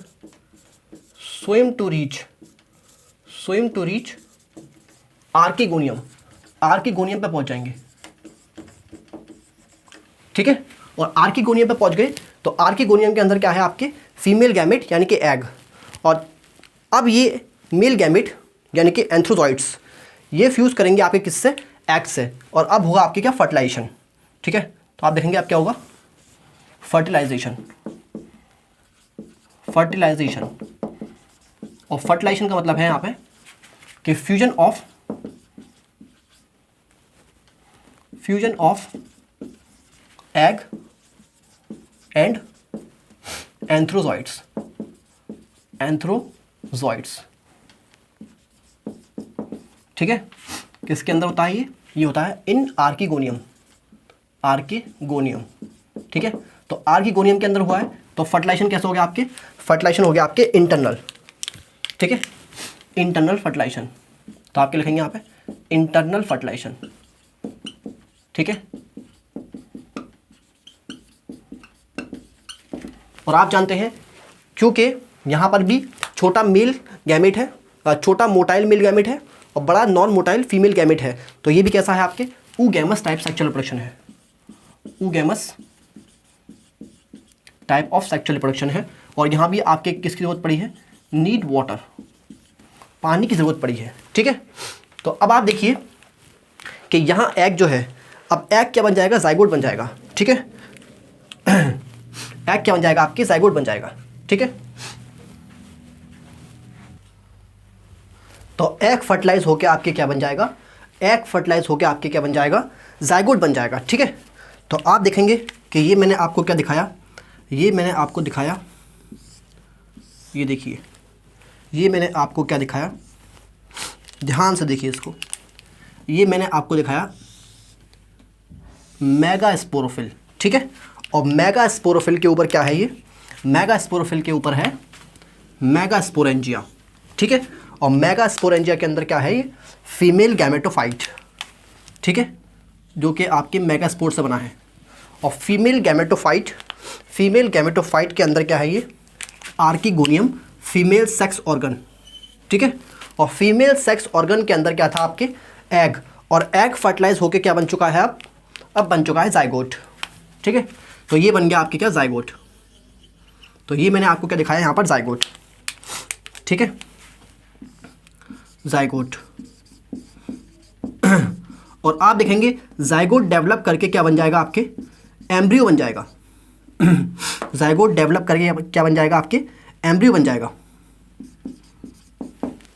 swim to reach archegonium पे पहुंच जाएंगे। ठीक है, और आर्किगोनियम पे पहुंच गए तो आर्किगोनियम के अंदर क्या है आपके फीमेल गैमेट यानी कि एग, और अब ये मेल गैमेट यानी कि एंथ्रोजॉइड्स ये फ्यूज़ करेंगे आपके किससे, एग से, और अब होगा आपके क्या, फर्टिलाइजेशन। ठीक है, तो आप देखेंगे अब क्या होगा, फर्टिलाइजेशन। फर्टिलाइजेशन, और फर्टिलाइजेशन का मतलब है यहाँ पे कि fusion of egg and antherozoids. ठीक है, किसके अंदर होता है ये होता है इन आर्किगोनियम। ठीक है, तो आर्किगोनियम के अंदर हुआ है, तो फर्टिलाइजेशन कैसे हो गया आपके, फर्टिलाइजेशन हो गया आपके इंटरनल। ठीक है, इंटरनल फर्टिलाइजेशन, तो आपके लिखेंगे यहाँ पे इंटरनल फर्टिलाइजेशन। ठीक है, और आप जानते हैं क्योंकि यहाँ पर भी छोटा मेल गैमेट है, छोटा मोटाइल मेल गैमेट है और बड़ा नॉन मोटाइल फीमेल गैमेट है, तो ये भी कैसा है आपके ऊगैमस टाइप सेक्सुअल रिप्रोडक्शन है। Oogamous type of sexual reproduction है। और यहाँ भी आपके किसकी जरूरत पड़ी है, नीड वाटर, पानी की जरूरत पड़ी है। ठीक है, तो अब आप देखिए कि यहाँ एग जो है, अब एग क्या बन जाएगा, जाइगोट बन जाएगा। ठीक है, एग क्या बन जाएगा आपके, जाइगोट बन जाएगा। ठीक है, तो एग फर्टिलाइज होकर आपके क्या बन जाएगा, एग फर्टिलाइज होकर आपके क्या बन जाएगा, जाइगोट बन जाएगा। ठीक है, तो आप देखेंगे कि ये मैंने आपको क्या दिखाया, ये मैंने आपको दिखाया, ये देखिए, ये मैंने आपको क्या दिखाया, ध्यान से देखिए इसको, ये मैंने आपको दिखाया मेगास्पोरोफिल। ठीक है, और मेगास्पोरोफिल के ऊपर क्या है, ये मेगास्पोरोफिल के ऊपर है मेगास्पोरेंजिया। ठीक है, और मेगास्पोरेंजिया के अंदर क्या है, ये फीमेल गैमेटोफाइट। ठीक है, जो कि आपके मेगास्पोर से बना है। और फीमेल गैमेटोफाइट के अंदर क्या है, ये आर्किगोनियम फीमेल सेक्स ऑर्गन। ठीक है, और फीमेल सेक्स ऑर्गन के अंदर क्या था आपके, एग, और एग फर्टिलाइज होके क्या बन चुका है, अब बन चुका है जाइगोट। ठीक है, तो ये बन गया आपके क्या, जाइगोट। तो ये मैंने आपको क्या दिखाया यहाँ पर, जाइगोट। ठीक है, जाइगोट। और आप देखेंगे जाइगोट डेवलप करके क्या बन जाएगा आपके, एम्ब्रियो बन जाएगा। जाइगोट डेवलप करके क्या बन जाएगा आपके, एम्ब्रियो बन जाएगा।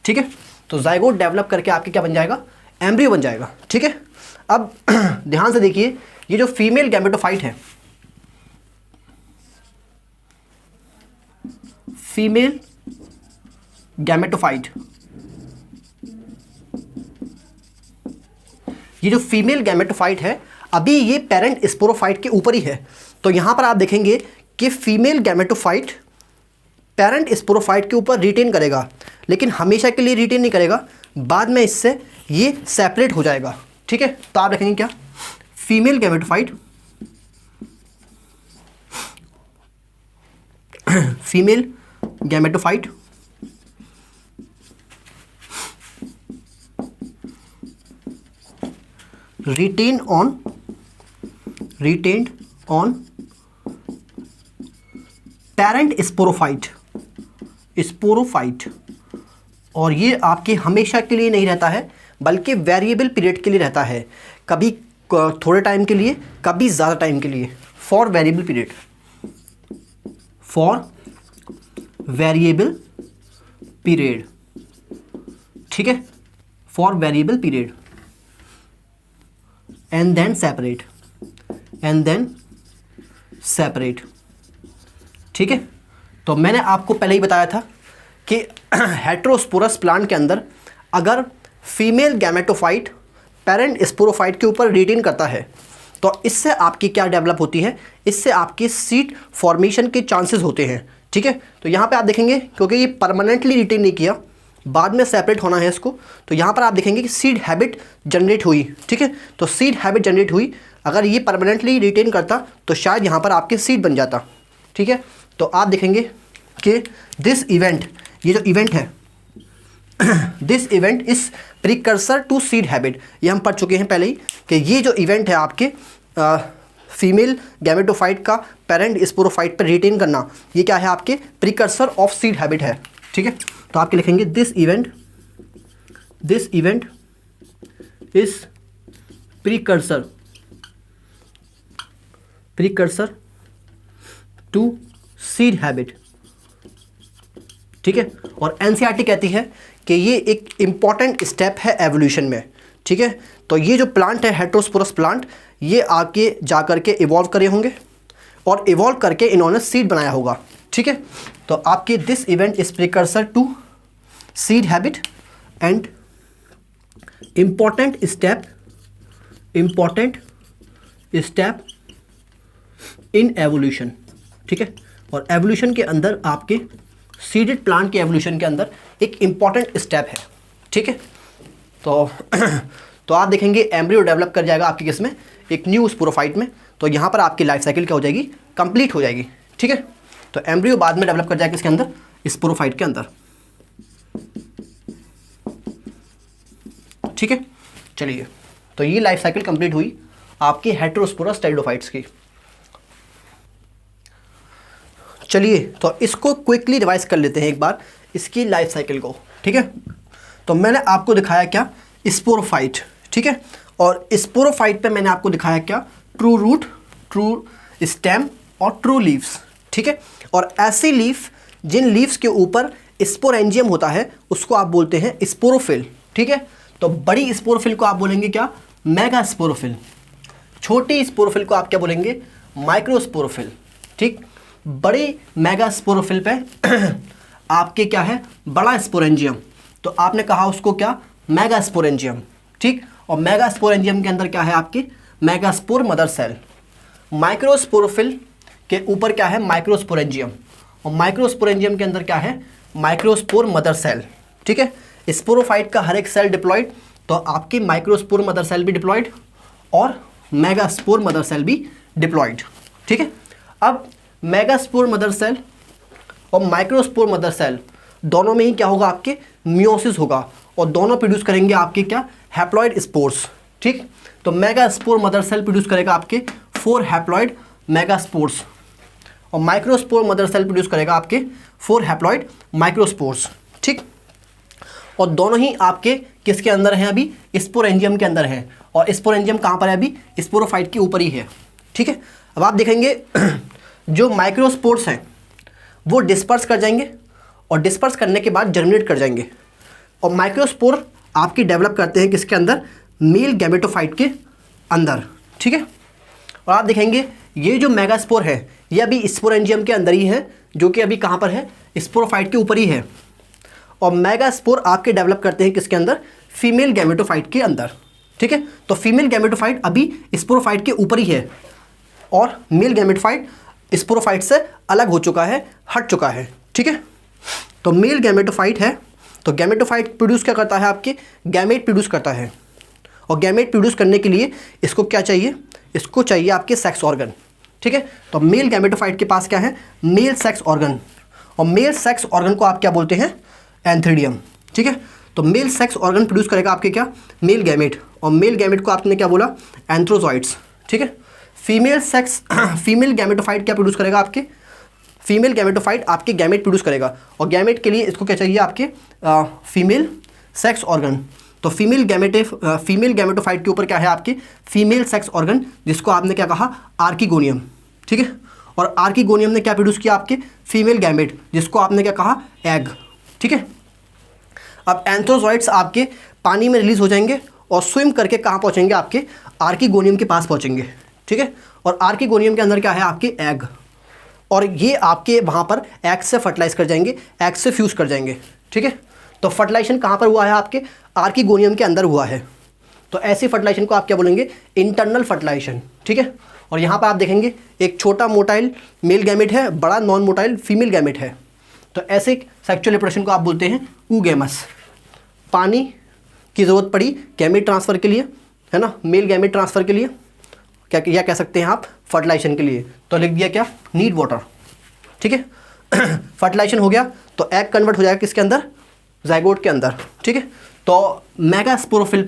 ठीक है, तो जाइगोट डेवलप करके आपके क्या बन जाएगा, एम्ब्रियो बन जाएगा। ठीक है, अब ध्यान से देखिए, ये जो फीमेल गैमेटोफाइट है, फीमेल गैमेटोफाइट, ये जो फीमेल गैमेटोफाइट है, अभी ये पेरेंट स्पोरोफाइट के ऊपर ही है। तो यहां पर आप देखेंगे कि फीमेल गैमेटोफाइट पेरेंट स्पोरोफाइट के ऊपर रिटेन करेगा, लेकिन हमेशा के लिए रिटेन नहीं करेगा, बाद में इससे ये सेपरेट हो जाएगा। ठीक है, तो आप देखेंगे क्या, female gametophyte, female gametophyte retained on parent sporophyte, और ये आपके हमेशा के लिए नहीं रहता है, बल्कि वेरिएबल पीरियड के लिए रहता है, कभी थोड़े टाइम के लिए, कभी ज़्यादा टाइम के लिए, for variable period, for variable period. ठीक है, for variable period, and then separate. ठीक है, तो मैंने आपको पहले ही बताया था कि हेटेरोस्पोरस प्लांट के अंदर अगर फीमेल गैमेटोफाइट पेरेंट स्पोरोफाइट के ऊपर रिटेन करता है, तो इससे आपकी क्या डेवलप होती है, इससे आपकी सीड फॉर्मेशन के चांसेस होते हैं। ठीक है, तो यहाँ पे आप देखेंगे क्योंकि ये परमानेंटली रिटेन नहीं किया, बाद में सेपरेट होना है इसको, तो यहाँ पर आप देखेंगे कि सीड हैबिट जनरेट हुई। ठीक है, तो सीड हैबिट जनरेट हुई, अगर ये परमानेंटली रिटेन करता तो शायद यहाँ पर आपके सीड बन जाता। ठीक है, तो आप देखेंगे कि दिस इवेंट, ये जो इवेंट है, this event is precursor to seed habit, ये हम पढ़ चुके हैं पहले ही कि ये जो इवेंट है आपके फीमेल गैमेटोफाइट का पेरेंट स्पोरोफाइट पर रिटेन करना, ये क्या है आपके प्रिकर्सर ऑफ सीड हैबिट है। ठीक है, तो आपके लिखेंगे this event is precursor to seed habit, ठीक है। और एनसीईआरटी कहती है कि ये एक इम्पॉर्टेंट स्टेप है एवोल्यूशन में, ठीक है। तो ये जो प्लांट है हेटेरोस्पोरस प्लांट, ये आगे जा करके इवॉल्व करे होंगे और इवॉल्व करके इन्होंने सीड बनाया होगा, ठीक है। तो आपके this event is precursor to seed habit and important step in evolution, ठीक है। और एवोल्यूशन के अंदर आपके सीडेड प्लांट के एवोल्यूशन के अंदर एक इम्पॉर्टेंट स्टेप है, ठीक है। तो आप देखेंगे एम्ब्रियो डेवलप कर जाएगा आपके किस में, एक न्यू स्पोरोफाइट में। तो यहाँ पर आपकी लाइफ साइकिल क्या हो जाएगी, कंप्लीट हो जाएगी, ठीक है। तो एम्ब्रियो बाद में डेवलप कर जाएगा इसके अंदर, स्पोरोफाइट के अंदर, ठीक है। चलिए, तो ये लाइफ साइकिल कंप्लीट हुई आपकी हेटेरोस्पोरस टेरिडोफाइट्स की। चलिए, तो इसको क्विकली रिवाइज कर लेते हैं एक बार, इसकी लाइफ साइकिल को, ठीक है। तो मैंने आपको दिखाया क्या, स्पोरोफाइट, ठीक है। और स्पोरोफाइट पे मैंने आपको दिखाया क्या, ट्रू रूट, ट्रू स्टेम और ट्रू लीव्स, ठीक है। और ऐसी लीफ जिन लीव्स के ऊपर स्पोरेंजियम होता है उसको आप बोलते हैं स्पोरोफिल, ठीक है। तो बड़ी स्पोरोफिल को आप बोलेंगे क्या, मेगा स्पोरोफिल। छोटी स्पोरोफिल को आप क्या बोलेंगे, माइक्रोस्पोरोफिल, ठीक। बड़ी मेगा स्पोरोफिल पे आपके क्या है, बड़ा स्पोरेंजियम, तो आपने कहा उसको क्या, मेगा स्पोरेंजियम, ठीक। और मेगा स्पोरेंजियम के अंदर क्या है आपके, मेगास्पोर मदर सेल। माइक्रोस्पोरोफिल के ऊपर क्या है, माइक्रोस्पोरेंजियम, और माइक्रोस्पोरेंजियम के अंदर क्या है, माइक्रोस्पोर मदर सेल, ठीक है। स्पोरोफाइट का हर एक सेल डिप्लॉयड, तो आपकी माइक्रोस्पोर मदर सेल भी डिप्लॉयड और मेगास्पोर मदर सेल भी डिप्लॉयड, ठीक है। अब मेगास्पोर मदर सेल और माइक्रोस्पोर मदर सेल दोनों में ही क्या होगा, आपके मियोसिस होगा, और दोनों प्रोड्यूस करेंगे आपके क्या, हैप्लॉइड स्पोर्स, ठीक। तो मेगास्पोर मदर सेल प्रोड्यूस करेगा आपके 4 हैप्लॉइड मेगास्पोर्स, और माइक्रोस्पोर मदर सेल प्रोड्यूस करेगा आपके 4 हैप्लॉइड माइक्रोस्पोर्स, ठीक। और दोनों ही आपके किसके अंदर हैं, अभी स्पोरेंजियम के अंदर हैं, और स्पोरेंजियम कहाँ पर है, अभी स्पोरोफाइट के ऊपर ही है, ठीक है। अब आप देखेंगे जो माइक्रोस्पोर्स हैं वो डिस्पर्स कर जाएंगे, और डिस्पर्स करने के बाद जर्मिनेट कर जाएंगे, और माइक्रोस्पोर आपकी डेवलप करते हैं किसके अंदर, मेल गैमेटोफाइट के अंदर, ठीक है। और आप देखेंगे ये जो मेगास्पोर है ये अभी स्पोरेंजियम के अंदर ही है, जो कि अभी कहाँ पर है, स्पोरोफाइट के ऊपर ही है। और मेगास्पोर आपके डेवलप करते हैं किसके अंदर, फीमेल गैमेटोफाइट के अंदर, ठीक है। तो फीमेल गैमेटोफाइट अभी स्पोरोफाइट के ऊपर ही है, और मेल गैमेटोफाइट स्पोरोफाइट से अलग हो चुका है, हट चुका है, ठीक है। तो मेल गैमेटोफाइट है, तो गैमेटोफाइट प्रोड्यूस क्या करता है, आपके गैमेट प्रोड्यूस करता है, और गैमेट प्रोड्यूस करने के लिए इसको क्या चाहिए, इसको चाहिए आपके सेक्स ऑर्गन, ठीक है। तो मेल गैमेटोफाइट के पास क्या है, मेल सेक्स ऑर्गन, और मेल सेक्स ऑर्गन को आप क्या बोलते हैं, एंथ्रीडियम, ठीक है। तो मेल सेक्स ऑर्गन प्रोड्यूस करेगा आपके क्या, मेल गैमेट, और मेल गैमेट को आपने क्या बोला, एंथ्रोजॉइड्स, ठीक है। फीमेल गैमेटोफाइट क्या प्रोड्यूस करेगा, आपके फीमेल गैमेटोफाइट आपके गैमेट प्रोड्यूस करेगा, और गैमेट के लिए इसको क्या चाहिए, आपके फीमेल सेक्स ऑर्गन। तो फीमेल गैमेटोफाइट के ऊपर क्या है, आपके फीमेल सेक्स ऑर्गन, जिसको आपने क्या कहा, आर्किगोनियम, ठीक है। और आर्किगोनियम ने क्या प्रोड्यूस किया, आपके फीमेल गैमेट, जिसको आपने क्या कहा, एग, ठीक है। अब एंथ्रोजॉइड्स आपके पानी में रिलीज हो जाएंगे और स्विम करके कहाँ पहुँचेंगे, आपके आर्किगोनियम के पास पहुँचेंगे, ठीक है। और आर्किगोनियम के अंदर क्या है, आपके एग, और ये आपके वहाँ पर एग से फर्टिलाइज कर जाएंगे, एग से फ्यूज़ कर जाएंगे, ठीक है। तो फर्टिलाइजेशन कहाँ पर हुआ है, आपके आर्किगोनियम के अंदर हुआ है। तो ऐसी फर्टिलाइजेशन को आप क्या बोलेंगे, इंटरनल फर्टिलाइजेशन, ठीक है। और यहाँ पर आप देखेंगे एक छोटा मोटाइल मेल गैमेट है, बड़ा नॉन मोटाइल फीमेल गैमेट है। तो ऐसे सेक्सुअल रिप्रोडक्शन को आप बोलते हैं ऊगेमस। पानी की ज़रूरत पड़ी गैमेट ट्रांसफ़र के लिए, है ना, मेल गैमेट ट्रांसफ़र के लिए, क्या कह सकते हैं आप, फर्टिलाइजेशन के लिए। तो लिख दिया क्या, नीड वाटर, ठीक है। फर्टिलाइजेशन हो गया तो एग कन्वर्ट हो जाएगा किसके अंदर, जाइगोट के अंदर, ठीक है। तो मेगास्पोरोफिल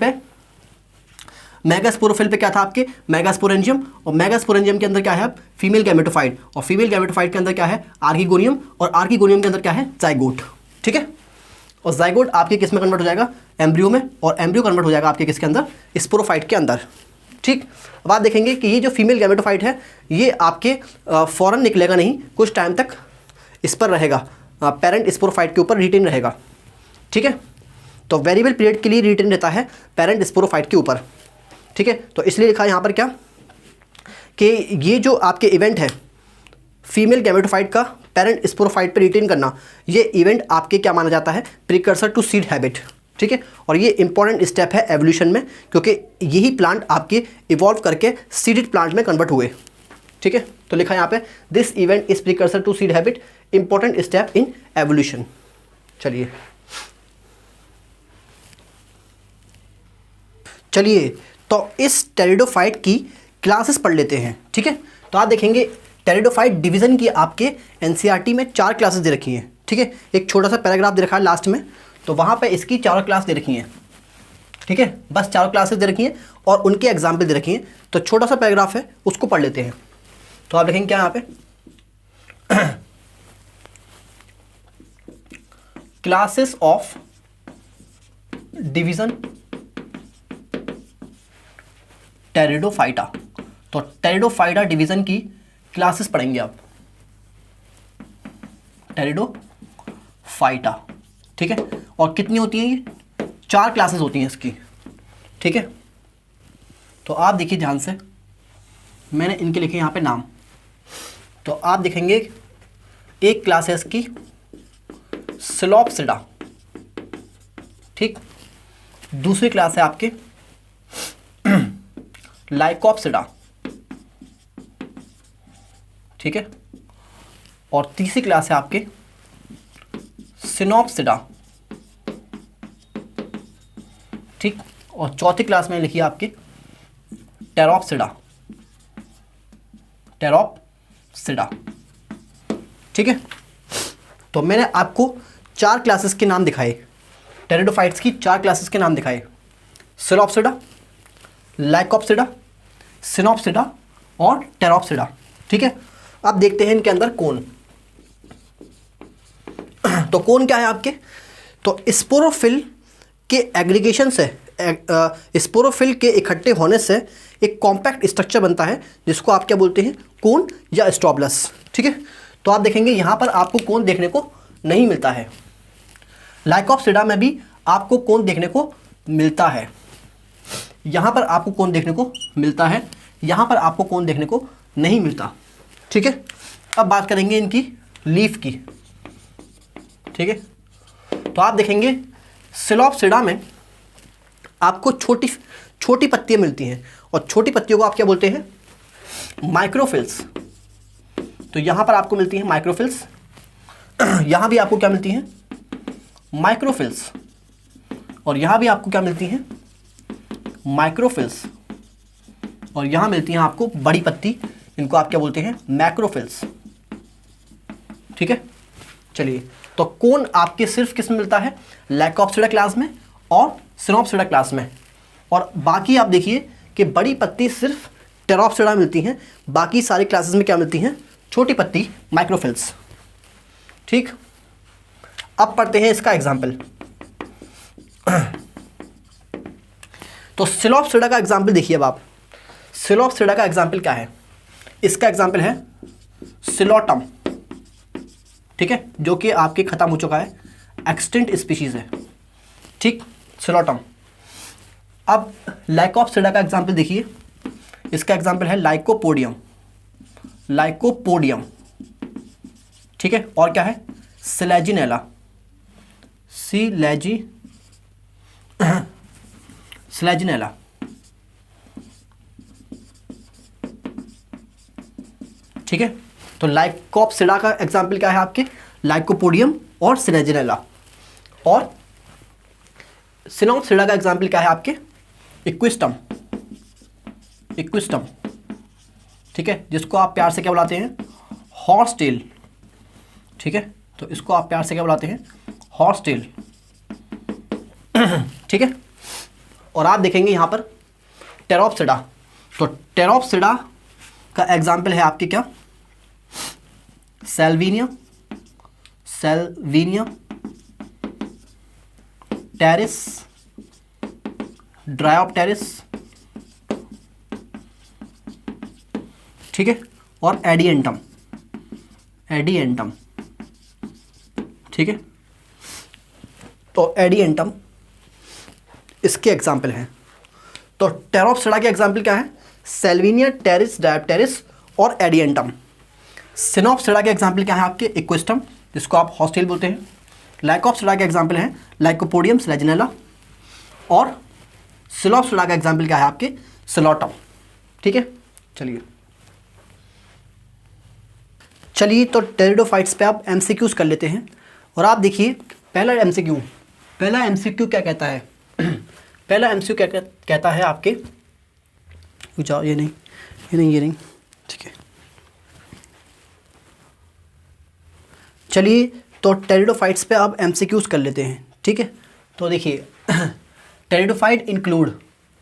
पे क्या था, आपके मेगास्पोरेंजियम, और मेगास्पोरेंजियम के अंदर क्या है, फीमेल गैमेटोफाइट, और फीमेल गैमेटोफाइट के अंदर क्या है, आर्किगोनियम, और आर्किगोनियम के अंदर क्या है, जाइगोट, ठीक है। और जाइगोट आपके किस में कन्वर्ट हो जाएगा, एम्ब्रियो में, और एम्ब्रियो कन्वर्ट हो जाएगा आपके किसके अंदर, स्पोरोफाइट के अंदर, ठीक। अब आप देखेंगे कि ये जो फीमेल गैमेटोफाइट है ये आपके फौरन निकलेगा नहीं, कुछ टाइम तक इस पर रहेगा, पेरेंट स्पोरोफाइट के ऊपर रिटेन रहेगा। ठीक है, तो वेरिएबल पीरियड के लिए रिटेन रहता है पेरेंट स्पोरोफाइट के ऊपर। ठीक है, तो इसलिए लिखा है यहाँ पर क्या कि ये जो आपके इवेंट है फीमेल गैमेटोफाइट का पेरेंट स्पोरोफाइट पर रिटेन करना, ये इवेंट आपके क्या माना जाता है, प्रिकर्सर टू सीड हैबिट। ठीक है, और ये इंपॉर्टेंट स्टेप है एवोल्यूशन में, क्योंकि यही प्लांट आपके इवॉल्व करके सीडेड प्लांट में कन्वर्ट हुए। ठीक है, तो लिखा है यहाँ पे this event is precursor to seed habit, important step in evolution. चलिए तो इस टेरिडोफाइट की क्लासेस पढ़ लेते हैं। ठीक है, तो आप देखेंगे टेरिडोफाइट डिवीजन की आपके एनसीईआरटी में 4 क्लासेस दे रखी हैं। ठीक है, एक छोटा सा पैराग्राफ दे रखा है लास्ट में, तो वहाँ पे इसकी 4 क्लास दे रखी हैं। ठीक है, बस 4 क्लासेस दे रखी हैं और उनके एग्जाम्पल दे रखी हैं। तो छोटा सा पैराग्राफ है, उसको पढ़ लेते हैं। तो आप देखेंगे क्या यहाँ पे क्लासेस ऑफ डिवीजन टेरिडोफाइटा। तो टेरिडोफाइटा डिवीजन की क्लासेस पढ़ेंगे आप, टेरिडोफाइटा। ठीक है, और कितनी होती हैं ये, 4 क्लासेस होती हैं इसकी। ठीक है, तो आप देखिए ध्यान से, मैंने इनके लिखे यहाँ पे नाम। तो आप देखेंगे एक क्लास है इसकी सिलोप्सिडा। ठीक, दूसरी क्लास है आपके लाइकोप्सिडा। ठीक है, और तीसरी क्लास है आपके सिनोप्सिडा। ठीक, और चौथी क्लास में लिखी है आपकी टेरोप्सिडा। टेरोप्सिडा। ठीक है, तो मैंने आपको 4 क्लासेस के नाम दिखाए, टेरिडोफाइट्स की 4 क्लासेस के नाम दिखाए, सिलोप्सिडा, लाइकोप्सिडा, सिनोप्सिडा और टेरोप्सिडा। ठीक है, अब देखते हैं इनके अंदर कौन। तो कौन क्या है आपके, तो स्पोरोफिल के एग्रीगेशन से, स्पोरोफिल के इकट्ठे होने से एक कॉम्पैक्ट स्ट्रक्चर बनता है जिसको आप क्या बोलते हैं, कोन या स्ट्रॉबलस। ठीक है, तो आप देखेंगे यहाँ पर आपको कोन देखने को नहीं मिलता है। लाइकोप्सिडा में भी आपको कोन देखने को मिलता है, यहाँ पर आपको कोन देखने को मिलता है, यहाँ पर आपको कोन देखने को नहीं मिलता। ठीक है, अब बात करेंगे इनकी लीफ की। ठीक है, तो आप देखेंगे सिलोप्सिडा में आपको छोटी छोटी पत्तियां मिलती हैं, और छोटी पत्तियों को आप क्या बोलते हैं, माइक्रोफिल्स। तो यहाँ पर आपको मिलती हैं माइक्रोफिल्स, यहाँ भी आपको क्या मिलती हैं, माइक्रोफिल्स, और यहाँ भी आपको क्या मिलती हैं, माइक्रोफिल्स, और यहाँ मिलती हैं आपको बड़ी पत्ती, इनको आप क्या बोलते हैं, मैक्रोफिल्स। ठीक है, चलिए, तो कोन आपके सिर्फ किस में मिलता है, लाइकोप्सिडा क्लास में और सिनोप्सिडा क्लास में, और बाकी आप देखिए कि बड़ी पत्ती सिर्फ टेरोप्सिडा मिलती हैं, बाकी सारी क्लासेस में क्या मिलती हैं, छोटी पत्ती, माइक्रोफिल्स। ठीक, अब पढ़ते हैं इसका एग्जाम्पल। तो सिलोप्सिडा का एग्जाम्पल देखिए। अब आप सिलोप्सिडा का एग्जाम्पल क्या है, इसका एग्जाम्पल है सिलोटम। ठीक है, जो कि आपके खत्म हो चुका है, एक्सटिंक्ट स्पीशीज है। ठीक, सिलोटम। अब लाइकोप्सिडा का एग्जाम्पल देखिए, इसका एग्जाम्पल है लाइकोपोडियम। लाइकोपोडियम। ठीक है, और क्या है, सिलेजिनेला। सिलेजिनेला। ठीक है, तो लाइकोप्सिडा का एग्जाम्पल क्या है आपके, लाइकोपोडियम और सिलेजिनेला। और सिनोप्सिडा का एग्जाम्पल क्या है आपके, इक्विस्टम। इक्विस्टम। ठीक है, जिसको आप प्यार से क्या बुलाते हैं, हॉर्स टेल। ठीक है, तो इसको आप प्यार से क्या बुलाते हैं, हॉर्स टेल। ठीक है, और आप देखेंगे यहाँ पर टेरोप्सिडा। तो टेरोप्सिडा का एग्जाम्पल है आपके क्या, सेल्विनिया, सेल्विनिया, टेरिस, ड्रायोप्टेरिस, ठीक है, और एडिएंटम, एडिएंटम, ठीक है। तो एडिएंटम इसके एग्जाम्पल हैं। तो टेरोप्सिडा के एग्जाम्पल क्या है? सेल्विनिया, टेरिस, डायोप्टेरिस और एडिएंटम। सिनोप्सिडा के एग्जाम्पल क्या है आपके? इक्विस्टम, जिसको आप हॉस्टेल बोलते हैं। लाइकोप्सिडा के एग्जाम्पल हैं लाइकोपोडियम, स्लेजिनेला। और सिलोप्सिडा का एग्जाम्पल क्या है आपके? सिलोटम, ठीक है। चलिए तो टेरिडोफाइट्स पे आप एमसीक्यूज कर लेते हैं। और आप देखिए पहला एमसीक्यू क्या कहता है? पहला एमसीक्यू क्या कहता है आपके? जाओ, ये नहीं, ठीक है। चलिए तो टेरिडोफाइट्स पे आप एमसीक्यूज कर लेते हैं, ठीक है। तो देखिए टेरिडोफाइट इंक्लूड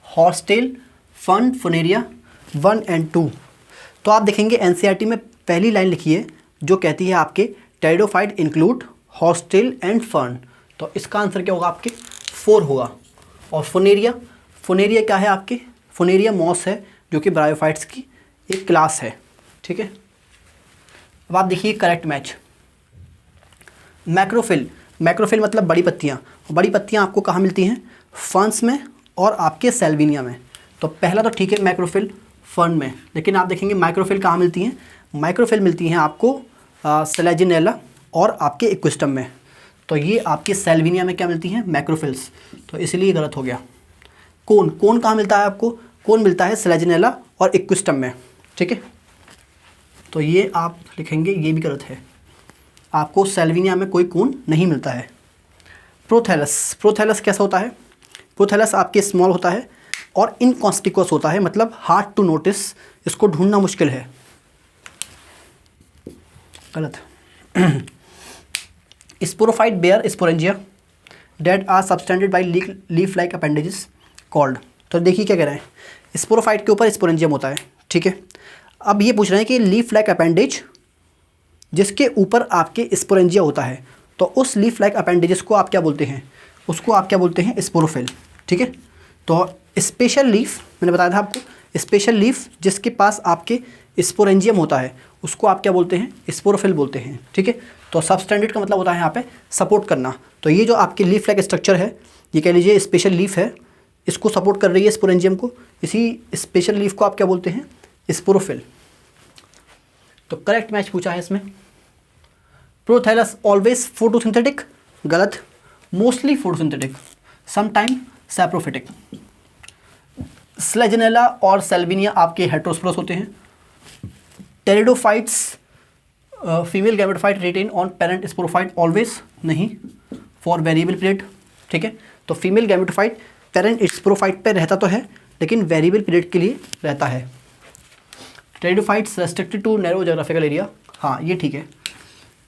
हॉस्टेल, फन, फुनेरिया 1 और 2। तो आप देखेंगे एनसीईआरटी में पहली लाइन लिखी है जो कहती है आपके pteridophyte include hostel and fern. तो इसका आंसर क्या होगा आपके? 4 होगा। और फुनेरिया क्या है आपके? फुनेरिया मॉस है जो कि ब्रायोफाइट्स की एक क्लास है, ठीक है। अब आप देखिए करेक्ट मैच। मैक्रोफिल मतलब बड़ी पत्तियाँ आपको कहाँ मिलती हैं? फर्न्स में और आपके सेल्विनिया में। तो पहला तो ठीक है मैक्रोफिल फर्न में, लेकिन आप देखेंगे माइक्रोफिल कहाँ मिलती हैं? माइक्रोफिल मिलती हैं आपको स्लेजिनेला और आपके इक्विस्टम में। तो ये आपके सेल्विनिया में क्या मिलती हैं? मैक्रोफिल्स। तो इसलिए गलत हो गया। कोन कहाँ मिलता है आपको? कोन मिलता है स्लेजिनेला और इक्विस्टम में, ठीक है। तो ये आप लिखेंगे, ये भी गलत है। आपको सेल्विनिया में कोई कोन नहीं मिलता है। प्रोथैलस कैसा होता है? प्रोथैलस आपके स्मॉल होता है और इनकॉन्स्पिकुअस होता है, मतलब हार्ड टू नोटिस, इसको ढूंढना मुश्किल है। गलत। Sporophyte bear sporangia that are subtended by leaf like appendages called. तो देखिए क्या कह रहे हैं, स्पोरोफाइट के ऊपर स्पोरेंजियम होता है, ठीक है। अब ये पूछ रहे हैं कि लीफ लाइक अपेंडेज जिसके ऊपर आपके स्पोरेंजिया होता है, तो उस लीफ लाइक अपेंडेजेस को आप क्या बोलते हैं? उसको आप क्या बोलते हैं? स्पोरोफिल, ठीक है। तो स्पेशल लीफ, मैंने बताया था आपको, स्पेशल लीफ जिसके पास आपके स्पोरेंजियम होता है उसको आप क्या बोलते हैं? स्पोरोफिल बोलते हैं, ठीक है। तो सबस्टैंडर्ड का मतलब होता है यहाँ पे सपोर्ट करना। तो ये जो आपकी लीफ लाइक स्ट्रक्चर है, ये कह लीजिए स्पेशल लीफ है, इसको सपोर्ट कर रही है स्पोरेंजियम को, इसी स्पेशल लीफ को आप क्या बोलते हैं? स्पोरोफिल। तो करेक्ट मैच पूछा है इसमें। प्रोथैलस ऑलवेज फोटोसिंथेटिक, गलत। Mostly photosynthetic, sometime saprophytic. Selaginella और सेल्विनिया आपके हेटेरोस्पोरस होते हैं। Pteridophytes female gametophyte retain on parent sporophyte always, नहीं, फॉर वेरिएबल पीरियड, ठीक है। तो फीमेल गैमेटोफाइट पेरेंट स्पोरोफाइट पे रहता तो है लेकिन वेरिएबल पीरियड के लिए रहता है। Pteridophytes restricted to narrow geographical area, हाँ ये ठीक है।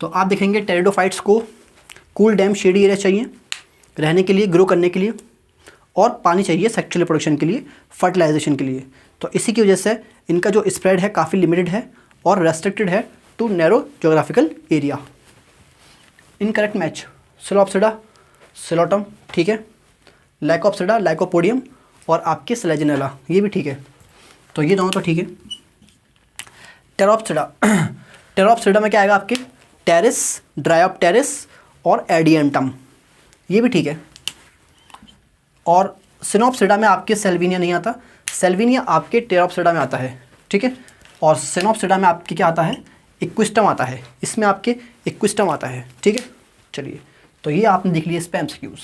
तो आप देखेंगे टेरिडोफाइट्स को कूल डैम शेडी एरिया चाहिए रहने के लिए, ग्रो करने के लिए, और पानी चाहिए सेक्सुअल रिप्रोडक्शन के लिए, फर्टिलाइजेशन के लिए। तो इसी की वजह से इनका जो स्प्रेड है काफ़ी लिमिटेड है और रेस्ट्रिक्टेड है to narrow geographical area. Incorrect match. Psilopsida, psilotum, ठीक है। लाइकोप्सिडा, लाइकोपोडियम और आपके स्लेजिनेला, ये भी ठीक है। तो ये दोनों तो ठीक है। टेरोप्सिडा में क्या आएगा आपके? टेरिस, ड्रायोप्टेरिस और एडिएंटम, ये भी ठीक है। और सिनोप्सिडा में आपके सेल्विनिया नहीं आता, सेल्विनिया आपके टेरोप्सिडा में आता है, ठीक है। और सिनोप्सिडा में आपके क्या आता है? इक्विस्टम आता है, इसमें आपके इक्विस्टम आता है, ठीक है। चलिए तो ये आपने देख लिया इस पे एमसीक्यूज़।